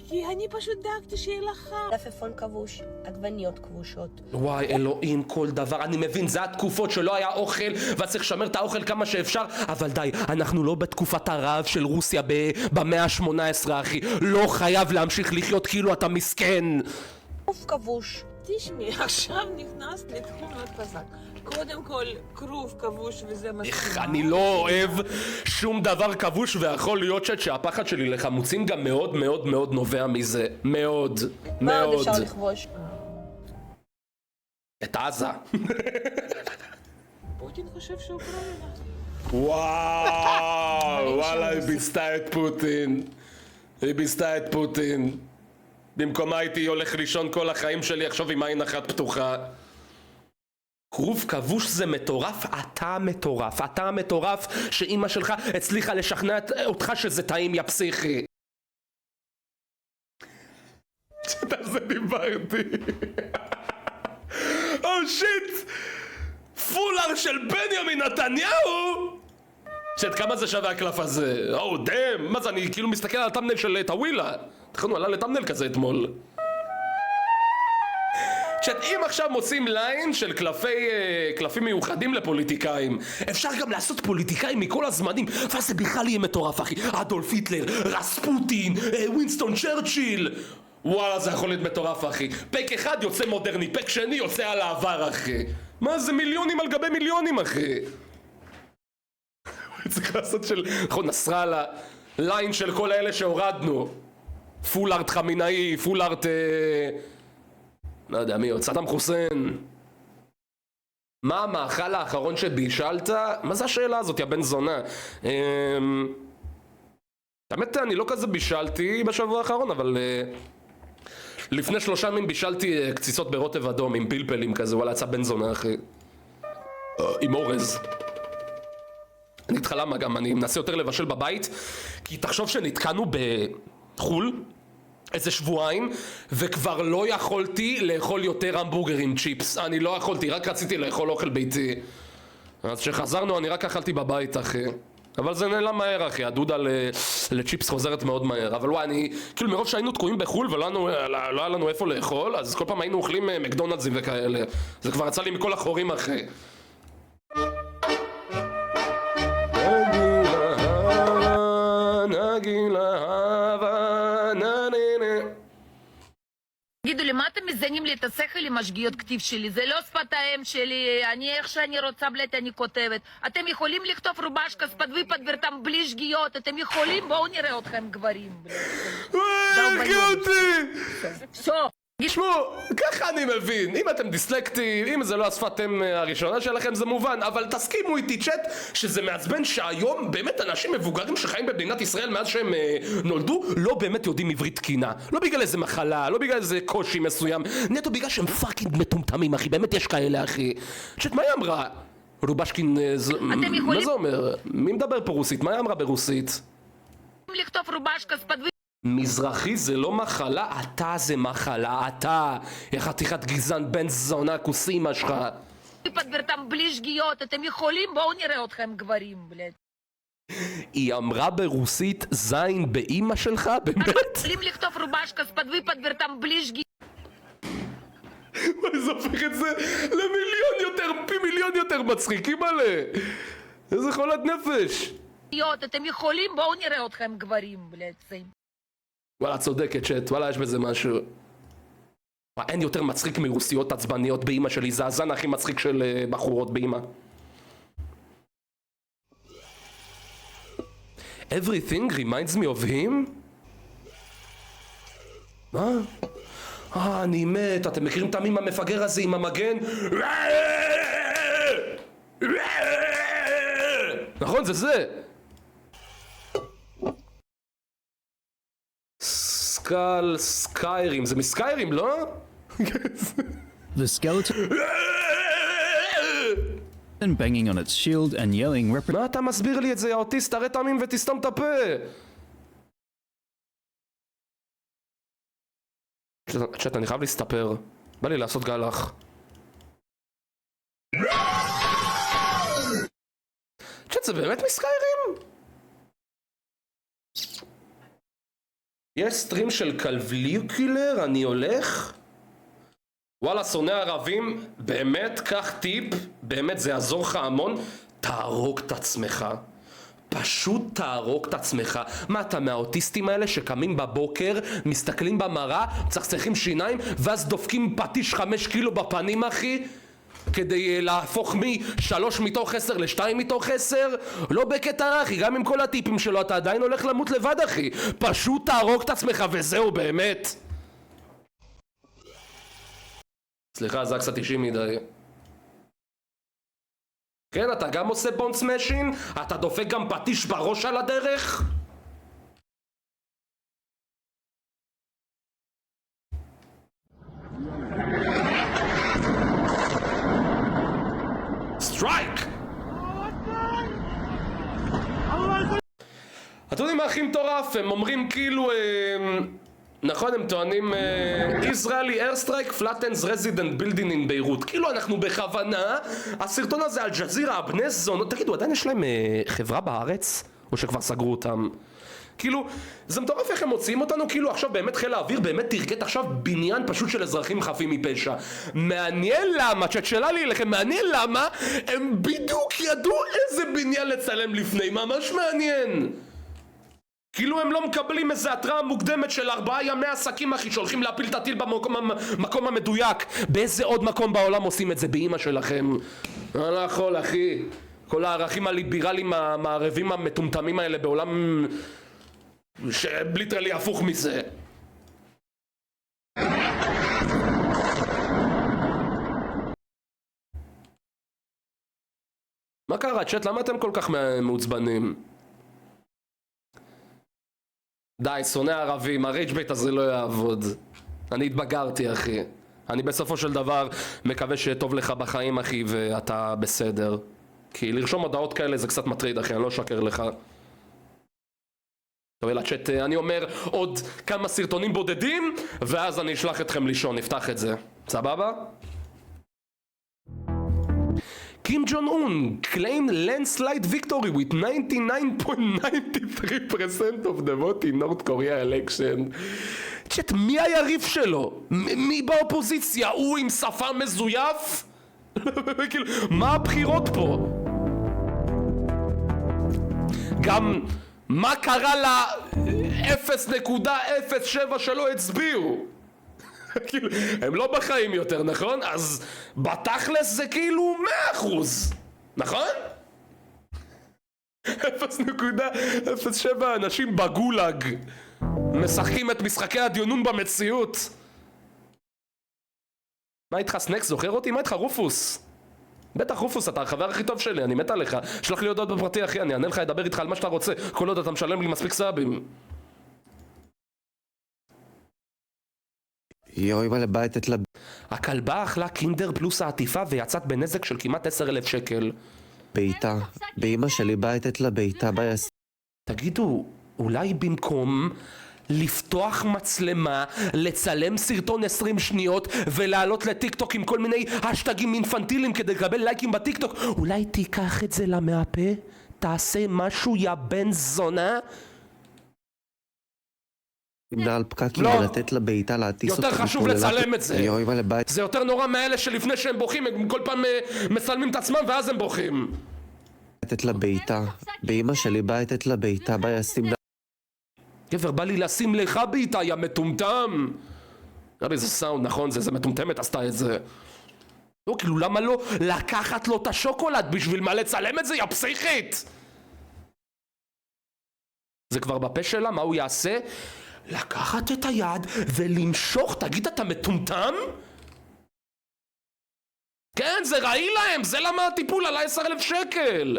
כי אני פשוט דאגתי שיהיה לך. דפפון כבוש, עגבניות כבושות. וואי, אלוהים, כל דבר. אני מבין, זה התקופות שלא היה אוכל, ואז צריך לשמר את האוכל כמה שאפשר, אבל די, אנחנו לא בתקופת הרעב של רוסיה במאה ה-18, אחי. לא חייב להמשיך לחיות כאילו אתה מסכן. כרוב כבוש. תשמעי, עכשיו נכנסת לתחום מאוד חזק. קודם כל, כרוב כבוש וזה מסכימה. אני לא אוהב שום דבר כבוש, ויכול להיות שהפחד שלי לחמוצים גם מאוד מאוד מאוד נובע מזה. מאוד, מה עוד מאוד. אפשר לכבוש? את עזה. פוטין חושב שאוקראינה. וואו, וואלה, היא ביסתה את פוטין. היא ביסתה את פוטין. במקומה הייתי הולך לישון כל החיים שלי עכשיו עם עין אחת פתוחה. כרוב כבוש זה מטורף, אתה מטורף, אתה מטורף שאמא שלך הצליחה לשכנע אותך שזה טעים, יא פסיכי. על זה דיברתי. או שיט, פולר של בנימין נתניהו. שאת כמה זה שווה הקלף הזה? או דם, מה זה, אני כאילו מסתכל על הטמנל של טווילה. תכנו, עלה לטמנל כזה אתמול. אם עכשיו מוצאים ליין של קלפים מיוחדים לפוליטיקאים, אפשר גם לעשות פוליטיקאים מכל הזמנים, ואז זה בכלל יהיה מטורף, אחי. אדולף היטלר, רספוטין, ווינסטון צ'רצ'יל. וואלה, זה יכול להיות מטורף, אחי. פק אחד יוצא מודרני, פק שני יוצא על העבר, אחי. מה זה, מיליונים על גבי מיליונים, אחי. צריך לעשות של נסראללה, ליין של כל האלה שהורדנו. פול ארט חמינאי, פול ארט... לא יודע מי עוד, סדאם חוסיין. מה המאכל האחרון שבישלת? מה זה השאלה הזאת, יא בן זונה? האמת, אני לא כזה בישלתי בשבוע האחרון, אבל לפני 3 ימים בישלתי קציצות ברוטב אדום עם פלפלים כזה, וואלה, יצא בן זונה, אחי. עם אורז. אני איתך למה גם, אני מנסה יותר לבשל בבית, כי תחשוב שנתקענו בחול איזה שבועיים, וכבר לא יכולתי לאכול יותר המבורגרים צ'יפס. אני לא יכולתי, רק רציתי לאכול אוכל ביתי. אז כשחזרנו אני רק אכלתי בבית, אחי. אבל זה נעלם מהר, אחי. הדודה לצ'יפס חוזרת מאוד מהר. אבל וואי, אני... כאילו מרוב שהיינו תקועים בחול ולא היה לנו איפה לאכול, אז כל פעם היינו אוכלים מקדונלדסים וכאלה. זה כבר יצא לי מכל החורים, אחי. תגידו לי, מה אתם מזיינים לי את השכל עם השגיאות כתיב שלי? זה לא שפת האם שלי, אני איך שאני רוצה, בלט, אני כותבת. אתם יכולים לכתוב רובשקה, ספדוי פדברתם בלי שגיאות, אתם יכולים? בואו נראה אתכם גברים. תשמעו, ככה אני מבין, אם אתם דיסלקטים, אם זה לא השפת אם הראשונה שלכם זה מובן, אבל תסכימו איתי צ'אט שזה מעצבן שהיום באמת אנשים מבוגרים שחיים במדינת ישראל מאז שהם נולדו לא באמת יודעים עברית תקינה. לא בגלל איזה מחלה, לא בגלל איזה קושי מסוים, נטו בגלל שהם פאקינג מטומטמים, אחי, באמת יש כאלה, אחי. צ'אט, מה היא אמרה? רובשקין, מה זה אומר? מי מדבר פה רוסית? מה היא אמרה ברוסית? לכתוב רובשקה, ספדוי מזרחי זה לא מחלה, אתה זה מחלה, אתה חתיכת גזען בן זונה כוס אמא שלך. פדברתם בלי שגיאות, אתם יכולים? בואו נראה אתכם גברים, בלט. היא אמרה ברוסית זין באמא שלך? באמת? יכולים לכתוב רובשקה, ספדוי פדברתם בלי שגיאות. מה זה הופך את זה למיליון יותר, פי מיליון יותר מצחיקים עליה. איזה חולת נפש. אתם יכולים? בואו נראה אתכם גברים, בלט. וואלה, צודקת צ'אט, וואלה, יש בזה משהו. אין יותר מצחיק מרוסיות עצבניות באמא שלי, זה הזן הכי מצחיק של בחורות באמא. Everything reminds me of him? מה? אני מת, אתם מכירים את המים המפגר הזה עם המגן? נכון, זה זה. סקיירים, זה מסקיירים, לא? The skeleton banging on its shield and yelling מה אתה מסביר לי את זה, יא אוטיסט? תראה תמים ותסתום את הפה. צ'אט, אני חייב להסתפר. בא לי לעשות גלח. צ'אט, זה באמת מסקיירים? יש סטרים של קלבליוקולר, אני הולך. וואלה, שונא ערבים, באמת, קח טיפ, באמת זה יעזור לך המון. תהרוג את עצמך. פשוט תהרוג את עצמך. מה, אתה מהאוטיסטים האלה שקמים בבוקר, מסתכלים במראה, צחצחים שיניים, ואז דופקים פטיש 5 קילו בפנים, אחי? כדי להפוך מ3 מתוך 10 ל2 מתוך 10? לא בקטע רע, אחי, גם עם כל הטיפים שלו אתה עדיין הולך למות לבד, אחי. פשוט תהרוג את עצמך וזהו, באמת. סליחה, זה קצת אישי מדי. כן, אתה גם עושה בונד סמאשין? אתה דופק גם פטיש בראש על הדרך? סטרייק! אתם יודעים מה הכי מטורף? הם אומרים כאילו... נכון, הם טוענים Israeli airstrike flattens resident building in ביירות. כאילו אנחנו בכוונה, הסרטון הזה על ג'זירה, הבני זונות. תגידו, עדיין יש להם חברה בארץ? או שכבר סגרו אותם? כאילו, זה מטורף איך הם מוציאים אותנו, כאילו עכשיו באמת חיל האוויר באמת תרגט עכשיו בניין פשוט של אזרחים חפים מפשע. מעניין למה, צ'אט שאלה לי אליכם, מעניין למה הם בדיוק ידעו איזה בניין לצלם לפני, ממש מעניין. כאילו הם לא מקבלים איזה התראה מוקדמת של 4 ימי עסקים, אחי, שהולכים להפיל את הטיל במקום המדויק. באיזה עוד מקום בעולם עושים את זה? באמא שלכם. אני לא יכול, אחי. כל הערכים הליברליים המערבים המטומטמים האלה בעולם שבליטרלי הפוך מזה. מה קרה, צ'אט? למה אתם כל כך מעוצבנים? די, שונא ערבים, הרייג' בייט הזה לא יעבוד. אני התבגרתי, אחי. אני בסופו של דבר מקווה שטוב לך בחיים, אחי, ואתה בסדר. כי לרשום הודעות כאלה זה קצת מטריד, אחי, אני לא אשקר לך. טוב, אלא צ'אט, אני אומר עוד כמה סרטונים בודדים, ואז אני אשלח אתכם לישון, נפתח את זה. סבבה? Kim Jong-un claimed landslide victory with 99.93% of the vote in North Korea election. צ'אט, מי היריב שלו? מי באופוזיציה? הוא עם שפה מזויף? כאילו, מה הבחירות פה? גם, מה קרה ל-0.07 שלא הצביעו? כאילו, הם לא בחיים יותר, נכון? אז בתכלס זה כאילו 100%, נכון? 0.07 אנשים בגולג משחקים את משחקי הדיונון במציאות. מה איתך, סנקס? זוכר אותי? מה איתך, רופוס? בטח, רופוס, אתה החבר הכי טוב שלי, אני מת עליך. שלח לי הודעות בפרטי, אחי, אני אענה לך, אדבר איתך על מה שאתה רוצה, כל עוד אתה משלם לי מספיק סאבים. יואי, מה לבית את הכלבה אכלה קינדר פלוס העטיפה ויצאת בנזק של כמעט 10,000 שקל. ביתה, באמא שלי בית את לביתה ביס. תגידו, אולי במקום לפתוח מצלמה, לצלם סרטון 20 שניות ולעלות לטיקטוק עם כל מיני השטגים אינפנטיליים כדי לקבל לייקים בטיקטוק, אולי תיקח את זה למאפה? תעשה משהו, יא בן זונה? נמנה על פקקים לא. ולתת לביתה להטיס אותה. יותר חשוב לצלם את זה. יואי, מה לבית. זה יותר נורא מאלה שלפני שהם בוכים הם כל פעם מצלמים את עצמם ואז הם בוכים. את לביתה, באמא שלי בית את לביתה ביסים. גבר, בא לי לשים לך בעיטה, יא מטומטם. נראה זה סאונד, נכון? זה מטומטמת עשתה את זה. לא, כאילו למה לא לקחת לו את השוקולד? בשביל מה לצלם את זה, יא פסיכית? זה כבר בפה שלה, מה הוא יעשה? לקחת את היד ולמשוך, תגיד, אתה מטומטם? כן, זה רעי להם, זה למה הטיפול עלה 10,000 שקל.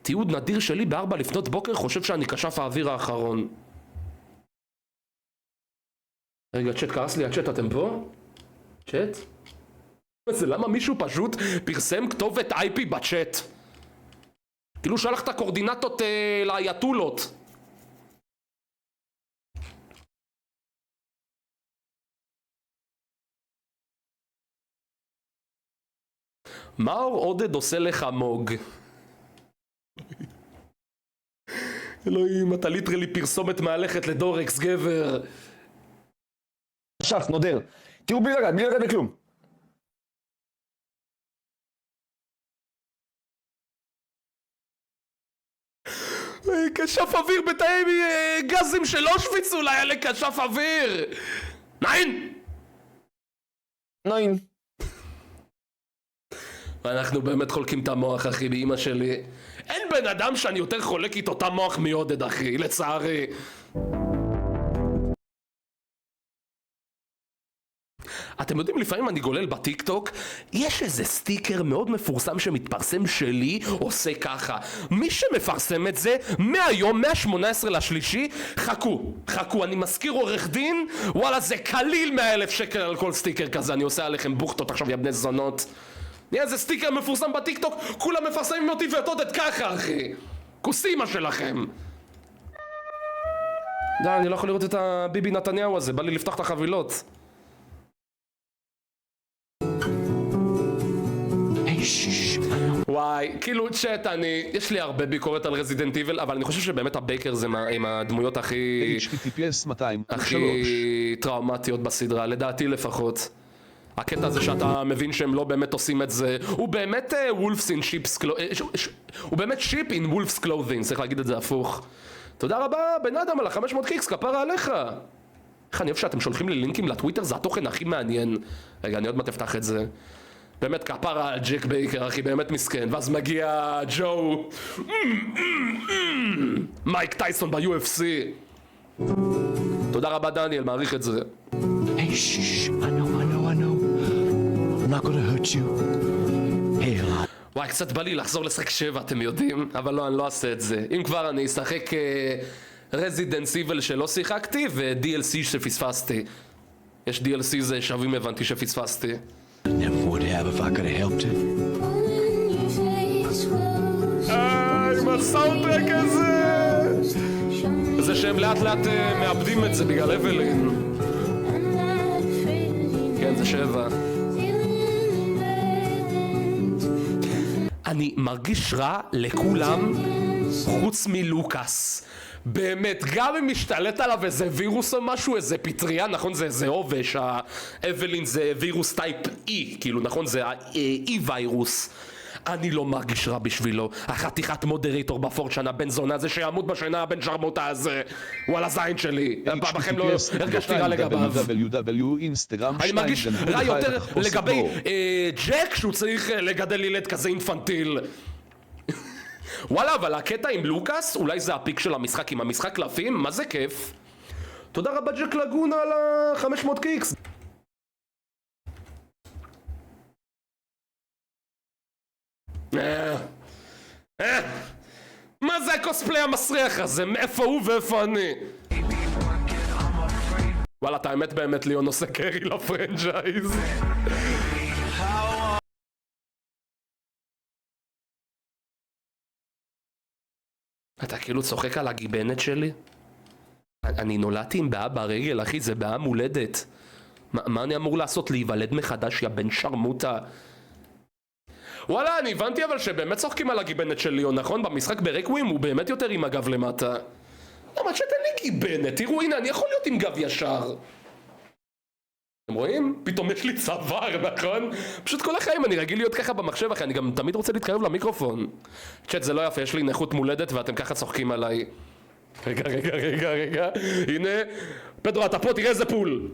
תיעוד נדיר שלי ב4 לפנות בוקר חושב שאני כשף האוויר האחרון. רגע, צ'אט, כעס לי הצ'אט, אתם פה? צ'אט? זה למה מישהו פשוט פרסם כתובת IP בצ'אט? כאילו שלח את הקורדינטות לאייתולות. מאור עודד עושה לך מוג. אלוהים, אתה ליטרלי פרסומת מהלכת לדורקס, גבר. שף, נודר. תראו בלי לגעת בכלום. כשף אוויר בתאי גזים של אושוויץ אולי, אלה כשף אוויר! נין! אנחנו באמת חולקים את המוח, אחי, באמא שלי. אין בן אדם שאני יותר חולק איתו את המוח מיודד, אחי, לצערי. אתם יודעים, לפעמים אני גולל בטיקטוק, יש איזה סטיקר מאוד מפורסם שמתפרסם שלי, עושה ככה. מי שמפרסם את זה, מהיום, מה-18 לשלישי, חכו, אני מזכיר עורך דין, וואלה, זה קליל 100,000 שקל על כל סטיקר כזה, אני עושה עליכם בוכטות עכשיו, יא בני זונות. נהיה איזה סטיקר מפורסם בטיקטוק, כולם מפרסמים אותי ועתודת ככה, אחי. כוסימה שלכם. די, אני לא יכול לראות את הביבי נתניהו הזה, בא לי לפתוח את החבילות. וואי, כאילו צ'אט, יש לי הרבה ביקורת על רזידנט איבל, אבל אני חושב שבאמת הבייקר זה עם הדמויות הכי טראומטיות בסדרה, לדעתי לפחות. הקטע הזה שאתה מבין שהם לא באמת עושים את זה, הוא באמת וולפס אין שיפס הוא באמת שיפ אין וולפס קלות'ינג, צריך להגיד את זה הפוך. תודה רבה בן אדם על ה-500 קיקס, כפרה עליך. איך אני אוהב שאתם שולחים לי לינקים לטוויטר, זה התוכן הכי מעניין. רגע, אני עוד מעט אפתח את זה. באמת כפרה על ג'ק בייקר, אחי, באמת מסכן. ואז מגיע ג'ו מייק טייסון ב-UFC. תודה רבה דניאל, מעריך את זה. Hey, shh, I know. I'm not gonna hurt you. Hey, וואי, קצת בא לי לחזור לשחק 7, אתם יודעים? אבל לא, אני לא אעשה את זה. אם כבר, אני אשחק רזידנט איבל שלא שיחקתי, ו-DLC שפספסתי. יש DLC זה שווים הבנתי שפספסתי. never would have if I could have helped it. עם הסאונדטרק הזה! זה שהם לאט לאט מאבדים את זה בגלל אבלין. כן, זה 7. אני מרגיש רע לכולם חוץ מלוקאס. באמת, גם אם משתלט עליו איזה וירוס או משהו, איזה פטריה, נכון? זה איזה עובש, האבלין זה וירוס טייפ E, כאילו, נכון? זה ה-E וירוס. אני לא מרגיש רע בשבילו. החתיכת מודרטור בפורצ'ן, הבן זונה הזה שיעמוד בשינה, הבן שרמוטה הזה. וואלה זין שלי. בכם לא הרגשתי רע לגביו. אני מרגיש רע יותר לגבי ג'ק, שהוא צריך לגדל ילד כזה אינפנטיל. וואלה, אבל הקטע עם לוקאס, אולי זה הפיק של המשחק עם המשחק קלפים, מה זה כיף. תודה רבה ג'ק לגונה על ה-500 קיקס. מה זה הקוספליי המסריח הזה? מאיפה הוא ואיפה אני? וואלה, את האמת באמת ליאון עושה קרי לפרנצ'ייז. אתה כאילו צוחק על הגיבנת שלי? אני נולדתי עם בעיה ברגל, אחי, זה בעיה מולדת. מה אני אמור לעשות? להיוולד מחדש, יא בן שרמוטה? וואלה, אני הבנתי אבל שבאמת צוחקים על הגיבנת של ליאון, נכון? במשחק ברקווים הוא באמת יותר עם הגב למטה. למה שתן לי גיבנת? תראו, הנה, אני יכול להיות עם גב ישר. אתם רואים? פתאום יש לי צוואר, נכון? פשוט כל החיים אני רגיל להיות ככה במחשב, אחי, אני גם תמיד רוצה להתקרב למיקרופון. צ'אט, זה לא יפה, יש לי נכות מולדת ואתם ככה צוחקים עליי. רגע, הנה, פדרו, אתה פה, תראה איזה פול.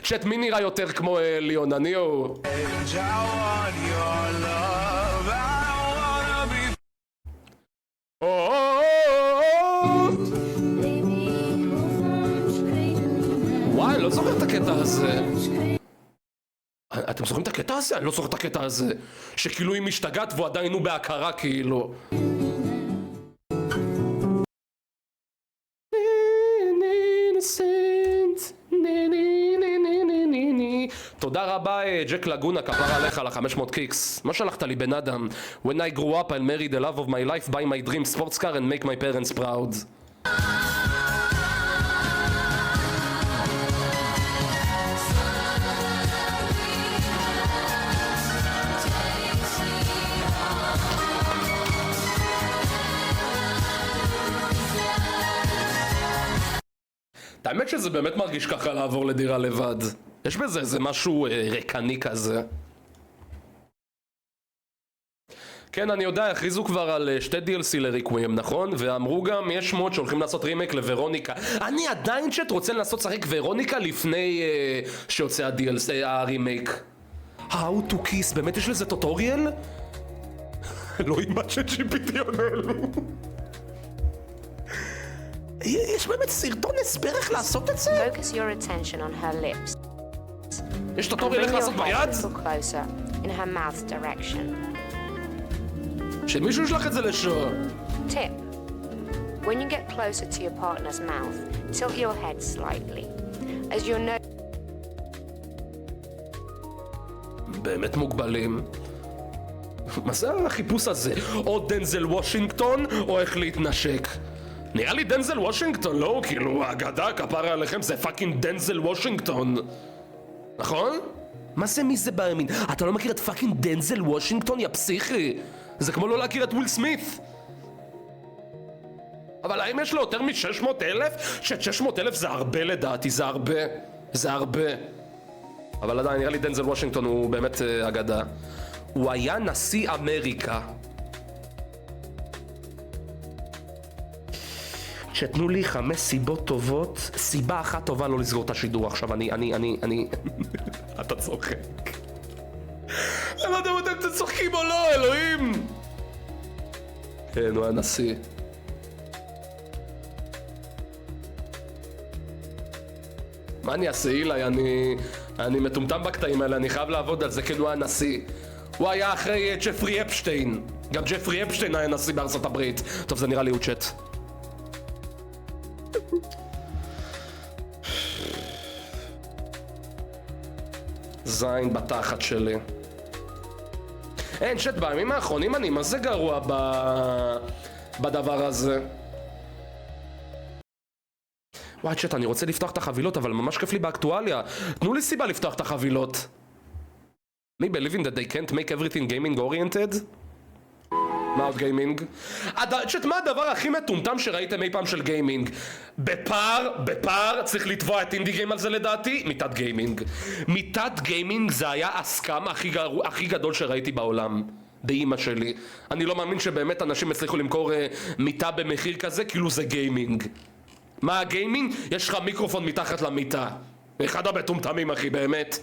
צ'אט, מי נראה יותר כמו ליאון? אני או... וואי, לא זוכר את הקטע הזה. אתם זוכרים את הקטע הזה? אני לא זוכר את הקטע הזה. שכאילו היא משתגעת והוא עדיין הוא בהכרה כאילו. תודה רבה ג'ק לגונה, כפרה עליך על ה-500 קיקס. מה שלחת לי בן אדם? When I grew up I'll marry the love of my life, buy my dream sports car and make my parents proud. האמת שזה באמת מרגיש ככה לעבור לדירה לבד. יש בזה איזה משהו ריקני כזה. כן, אני יודע, הכריזו כבר על שתי DLC לריקוויים, נכון? ואמרו גם, יש שמועות שהולכים לעשות רימייק לוורוניקה. אני עדיין שאת רוצה לנסות לשחק ורוניקה לפני שיוצא ה-DLC, הרימייק. How to kiss, באמת יש לזה טוטוריאל? לא עם מה ש-GPT עונה לו. יש באמת סרטון הסבר איך לעשות את זה? Focus your attention on her lips. יש טוטוריאל איך לעשות ביד? In her mouth direction. שמישהו ישלח את זה לשור. Tip. When you get closer to your partner's mouth, tilt your head slightly. As your nose... באמת מוגבלים. מה זה החיפוש הזה? או דנזל וושינגטון, או איך להתנשק? נראה לי דנזל וושינגטון, לא? כאילו, האגדה, כפרה עליכם, זה פאקינג דנזל וושינגטון. נכון? מה זה מי זה בימין? אתה לא מכיר את פאקינג דנזל וושינגטון, יא פסיכי? זה כמו לא להכיר את וויל סמית. אבל האם יש לו יותר מ-600,000? ש-600,000 זה הרבה לדעתי, זה הרבה. זה הרבה. אבל עדיין, נראה לי דנזל וושינגטון הוא באמת אגדה. הוא היה נשיא אמריקה. שתנו לי 5 סיבות טובות, סיבה אחת טובה לא לסגור את השידור עכשיו, אני... אתה צוחק. אני לא יודע אם אתם צוחקים או לא, אלוהים! כן, הוא הנשיא. מה אני אעשה, אילי? אני מטומטם בקטעים האלה, אני חייב לעבוד על זה, כן, הוא הנשיא. הוא היה אחרי ג'פרי אפשטיין. גם ג'פרי אפשטיין היה נשיא בארצות הברית. טוב, זה נראה לי הוא צ'אט. זין בתחת שלי. אין שט, בימים האחרונים אני מה זה גרוע בדבר הזה. וואי שט, אני רוצה לפתוח את החבילות, אבל ממש כיף לי באקטואליה. תנו לי סיבה לפתוח את החבילות. Me believing that they can't make everything gaming oriented? מה עוד גיימינג? שט, מה הדבר הכי מטומטם שראיתם אי פעם של גיימינג? בפאר צריך לתבוע את אינדי גיים על זה לדעתי? מיטת גיימינג. מיטת גיימינג זה היה הסקאם הכי גדול שראיתי בעולם. באמא שלי. אני לא מאמין שבאמת אנשים הצליחו למכור מיטה במחיר כזה, כאילו זה גיימינג. מה הגיימינג? יש לך מיקרופון מתחת למיטה. אחד המטומטמים אחי, באמת.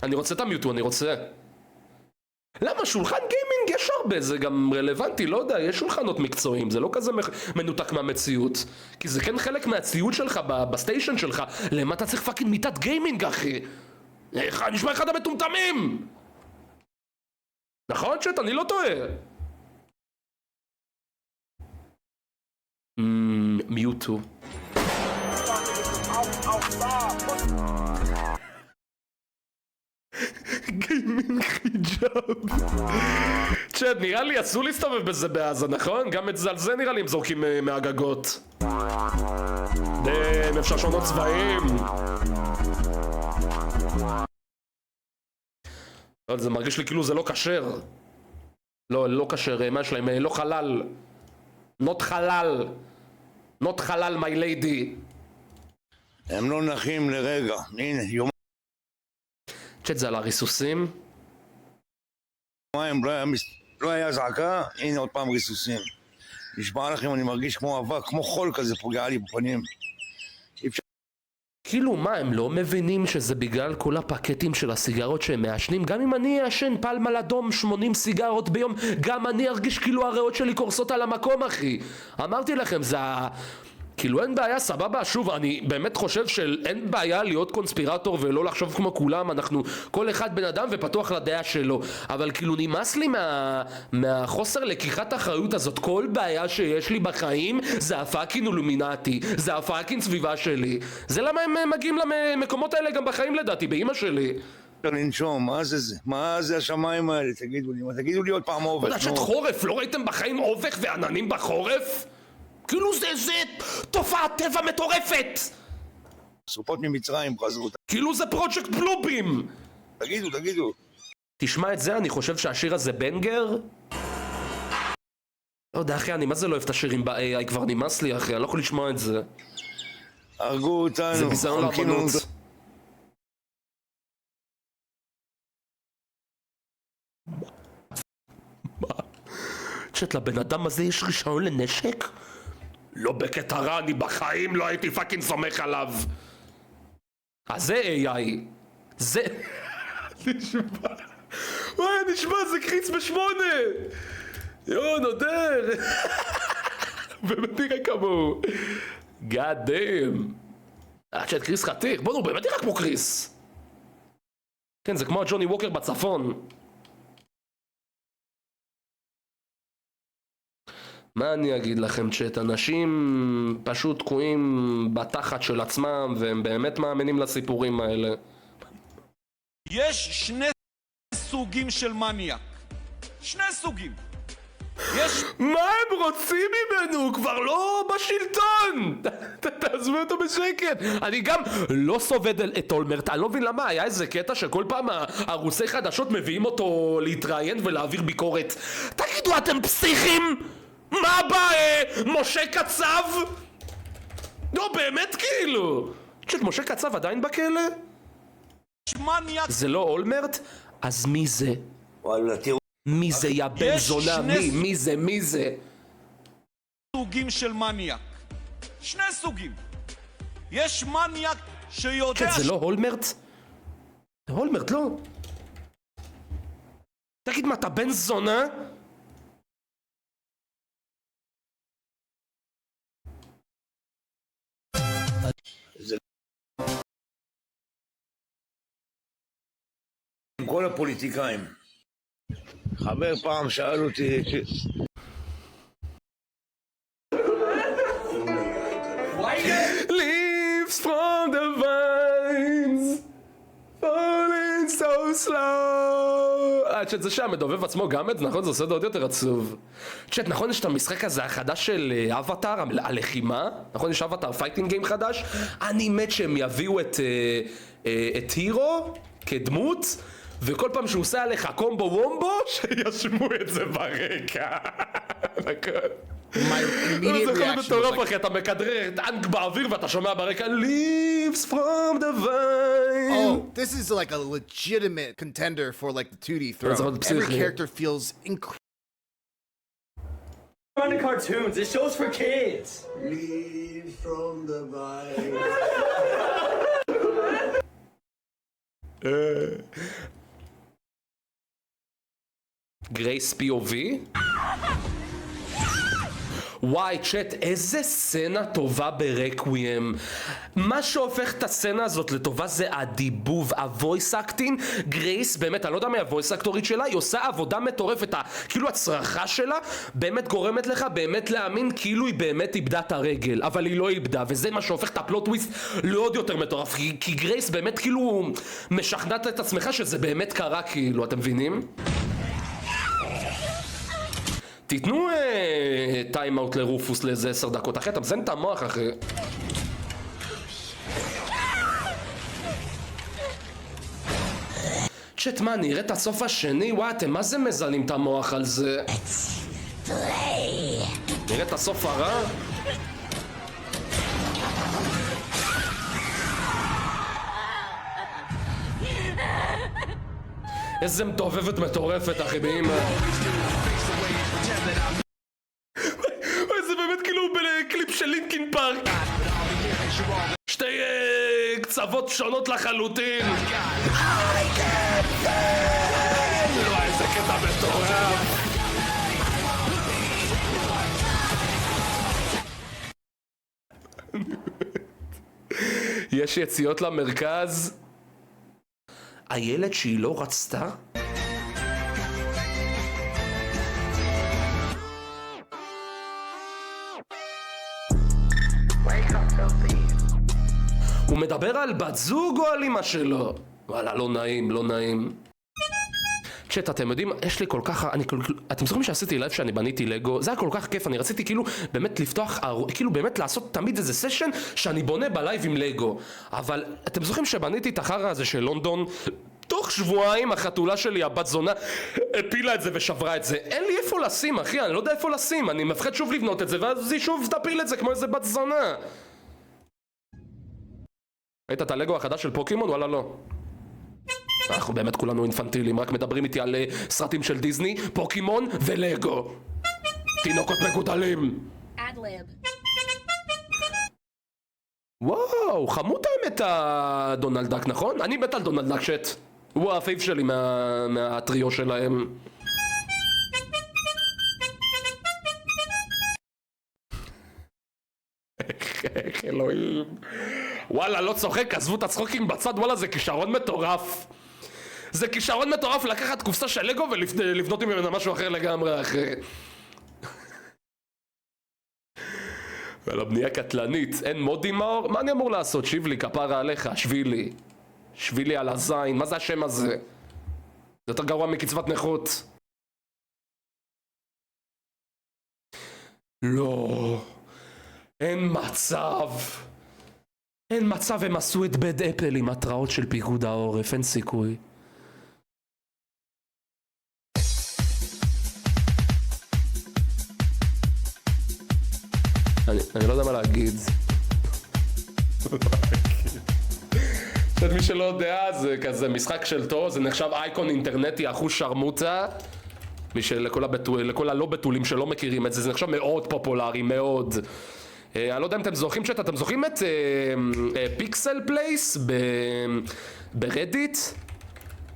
אני רוצה את המיוטו, אני רוצה. למה? שולחן גיימינג יש הרבה, זה גם רלוונטי, לא יודע, יש שולחנות מקצועיים, זה לא כזה מנותק מהמציאות. כי זה כן חלק מהציוד שלך, בסטיישן שלך. למה אתה צריך פאקינג מיטת גיימינג, אחי? נשמע אחד המטומטמים! נכון, שט? אני לא טועה. מיוטו. גיימינג חיג'אב. צ'אט, נראה לי אסור להסתובב בזה בעזה, נכון? גם את זה על זה נראה לי הם זורקים מהגגות. אפשר שונות צבעים. זה מרגיש לי כאילו זה לא כשר. לא כשר, מה יש להם? לא חלל. not חלל. not חלל, my lady. הם לא נחים לרגע. הנה, יום... צ'אט, זה על הריסוסים? לא היה זעקה, הנה עוד פעם ריסוסים. נשבע לכם, אני מרגיש כמו אבק, כמו חול כזה פוגע לי בפנים. כאילו מה, הם לא מבינים שזה בגלל כל הפקטים של הסיגרות שהם מעשנים? גם אם אני אעשן פלמל אדום 80 סיגרות ביום, גם אני ארגיש כאילו הריאות שלי קורסות על המקום, אחי. אמרתי לכם, זה כאילו אין בעיה, סבבה, שוב, אני באמת חושב שאין בעיה להיות קונספירטור ולא לחשוב כמו כולם, אנחנו כל אחד בן אדם ופתוח לדעה שלו, אבל כאילו נמאס לי מהחוסר לקיחת האחריות הזאת. כל בעיה שיש לי בחיים זה הפאקינג אולומינטי, זה הפאקינג סביבה שלי, זה למה הם מגיעים למקומות האלה גם בחיים לדעתי, באמא שלי. לנשום, מה זה זה? מה זה השמיים האלה? תגידו לי עוד פעם אובך. אתה שאת חורף, לא ראיתם בחיים אובך ועננים בחורף? כאילו זה תופעת טבע מטורפת! סופות ממצרים חזרו. כאילו זה פרוג'קט בלובים! תגידו. תשמע את זה, אני חושב שהשיר הזה בנגר? לא יודע אחי, אני מה זה לא אוהב את השירים ב-AI, כבר נמאס לי אחי, אני לא יכול לשמוע את זה. הרגו אותנו. זה ביזיון חנקים לנו לאמנות. צ'אט, לבן אדם הזה יש רישיון לנשק? לא בקטע רע, אני בחיים לא הייתי פאקינג סומך עליו. אז זה AI. זה... נשמע... וואי, נשמע, זה קריץ ב8! יו, נודר! באמת נראה כמוהו. God damn. צ'אט, קריס חתיך. בוא נו, באמת נראה כמו קריס. כן, זה כמו ג'וני ווקר בצפון. מה אני אגיד לכם, צ'אט? אנשים פשוט תקועים בתחת של עצמם והם באמת מאמינים לסיפורים האלה. יש שני סוגים של מניאק. שני סוגים. מה הם רוצים ממנו? כבר לא בשלטון! תעזבו אותו בשקט. אני גם לא סובד את אולמרט. אני לא מבין למה היה איזה קטע שכל פעם ערוצי חדשות מביאים אותו להתראיין ולהעביר ביקורת. תגידו, אתם פסיכים? מה בא, משה קצב? לא, באמת כאילו. צ'אט, משה קצב עדיין בכלא? זה לא אולמרט? אז מי זה? וואלה, תראו. מי זה, יא בן זונה? מי זה? סוגים של מניאק. שני סוגים. יש מניאק שיודע... זה לא הולמרט? זה הולמרט, לא. תגיד, מה, אתה בן זונה? עם כל הפוליטיקאים. חבר פעם שאל אותי... Leaves from the vines falling so slow. צ'אט, זה שהמדובב עצמו גם את זה, נכון? זה עושה את זה עוד יותר עצוב. צ'אט, נכון, יש את המשחק הזה החדש של אבטר, הלחימה? נכון, יש אבטר פייטינג גיים חדש? אני מת שהם יביאו את הירו כדמות, וכל פעם שהוא עושה עליך קומבו וומבו, שישמו את זה ברקע. נכון. זה יכול להיות מטורף אחי, אתה מכדרר טנק באוויר ואתה שומע ברקע Leaves from the vine. Oh, this is like a legitimate contender for like the 2D throne. Every character feels incredible. On the cartoons, this show's for kids. Leaves from the vine. גרייס POV? וואי, צ'אט, איזה סצנה טובה ברקוויאם. מה שהופך את הסצנה הזאת לטובה זה הדיבוב, הוויס אקטינג. גרייס, באמת, אני לא יודע מה הוויס אקטורית שלה, היא עושה עבודה מטורפת, כאילו הצרחה שלה באמת גורמת לך באמת להאמין כאילו היא באמת איבדה את הרגל, אבל היא לא איבדה, וזה מה שהופך את הפלוט טוויסט לעוד יותר מטורף, כי גרייס באמת כאילו משכנעת את עצמך שזה באמת קרה, כאילו, אתם מבינים? תיתנו טיים אאוט לרופוס לאיזה 10 דקות, אחי, אתה מזיין את המוח, אחי. צ'אט, מה, נראה את הסוף השני? וואי, אתם מה זה מזיינים את המוח על זה? נראה את הסוף הרע? איזה מדובבת מטורפת, אחי, באמא. זה באמת כאילו בקליפ של לינקין פארק. שתי קצוות שונות לחלוטין. וואי, איזה קטע מטורף. יש יציאות למרכז. הילד שהיא לא רצתה? הוא מדבר על בת זוג או על אמא שלו? וואלה, לא נעים, לא נעים. צ'אט, אתם יודעים, יש לי כל כך... אתם זוכרים שעשיתי לייב שאני בניתי לגו? זה היה כל כך כיף, אני רציתי כאילו באמת לפתוח, כאילו באמת לעשות תמיד איזה סשן שאני בונה בלייב עם לגו. אבל אתם זוכרים שבניתי את החרא הזה של לונדון? תוך שבועיים החתולה שלי, הבת זונה, הפילה את זה ושברה את זה. אין לי איפה לשים, אחי, אני לא יודע איפה לשים. אני מפחד שוב לבנות את זה, ואז היא שוב תפיל את זה כמו איזה בת זונה. ראית את הלגו החדש של פוקימון? וואלה לא. אנחנו באמת כולנו אינפנטילים, רק מדברים איתי על סרטים של דיזני, פוקימון ולגו. תינוקות מגודלים. וואו, חמוד האמת הדונלד דק, נכון? אני מת על דונלד דק שט. הוא הפייב שלי מהטריו שלהם. אלוהים. וואלה, לא צוחק, עזבו את הצחוקים בצד, וואלה, זה כישרון מטורף. זה כישרון מטורף לקחת קופסה של לגו ולבנות ממנה משהו אחר לגמרי אחרי. וואלה, בנייה קטלנית, אין מודים מאור? מה אני אמור לעשות? שיבלי, כפרה עליך, שבילי. שבילי על הזין, מה זה השם הזה? זה יותר גרוע מקצבת נכות. לא. אין מצב. אין מצב, הם עשו את בד אפל עם התראות של פיקוד העורף, אין סיכוי. אני לא יודע מה להגיד. מי שלא יודע, זה כזה משחק של תור, זה נחשב אייקון אינטרנטי אחוז שרמוטה. לכל הלא בתולים שלא מכירים את זה, זה נחשב מאוד פופולרי, מאוד. אני לא יודע אם אתם זוכרים אתם זוכרים את פיקסל פלייס ברדיט?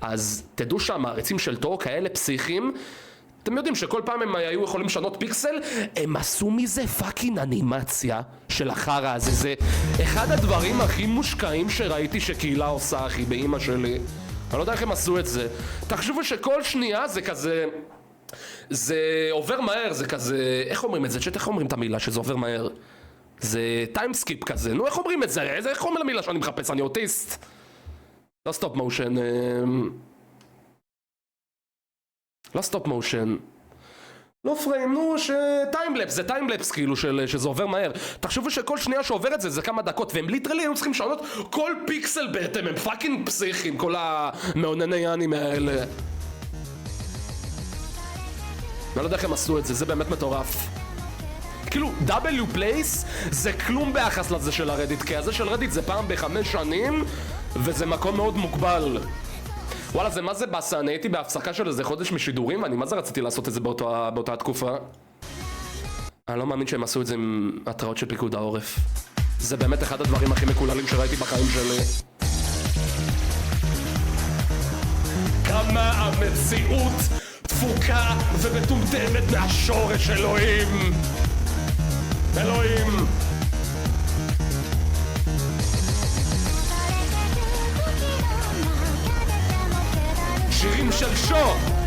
אז תדעו שהמעריצים של תור כאלה פסיכים, אתם יודעים שכל פעם הם היו יכולים לשנות פיקסל, הם עשו מזה פאקינג אנימציה של החרא הזה. זה אחד הדברים הכי מושקעים שראיתי שקהילה עושה, אחי, באמא שלי. אני לא יודע איך הם עשו את זה. תחשבו שכל שנייה זה כזה... זה עובר מהר, זה כזה... איך אומרים את זה? איך אומרים את המילה שזה עובר מהר? זה טיימסקיפ כזה. נו, איך אומרים את זה? איך אומרים המילה שאני מחפש? אני אוטיסט. לא סטופ מושן. לא סטופ מושן. לא פריים, נו, טיימלפס, זה טיימלפס כאילו שזה עובר מהר. תחשבו שכל שנייה שעובר את זה זה כמה דקות, והם ליטרלי היו צריכים לשנות כל פיקסל בעצם, הם פאקינג פסיכים, כל המעונני יאנים האלה. אני לא יודע איך הם עשו את זה, זה באמת מטורף. כאילו, W Place זה כלום ביחס לזה של הרדיט, כי הזה של רדיט זה פעם ב5 שנים, וזה מקום מאוד מוגבל. וואלה, זה מה זה בסה, אני הייתי בהפסקה של איזה חודש משידורים, ואני מה זה רציתי לעשות את זה באותה התקופה. אני לא מאמין שהם עשו את זה עם התראות של פיקוד העורף. זה באמת אחד הדברים הכי מקוללים שראיתי בחיים שלי. כמה המציאות דפוקה ומטומטמת מהשורש, אלוהים! אלוהים! שירים של שו!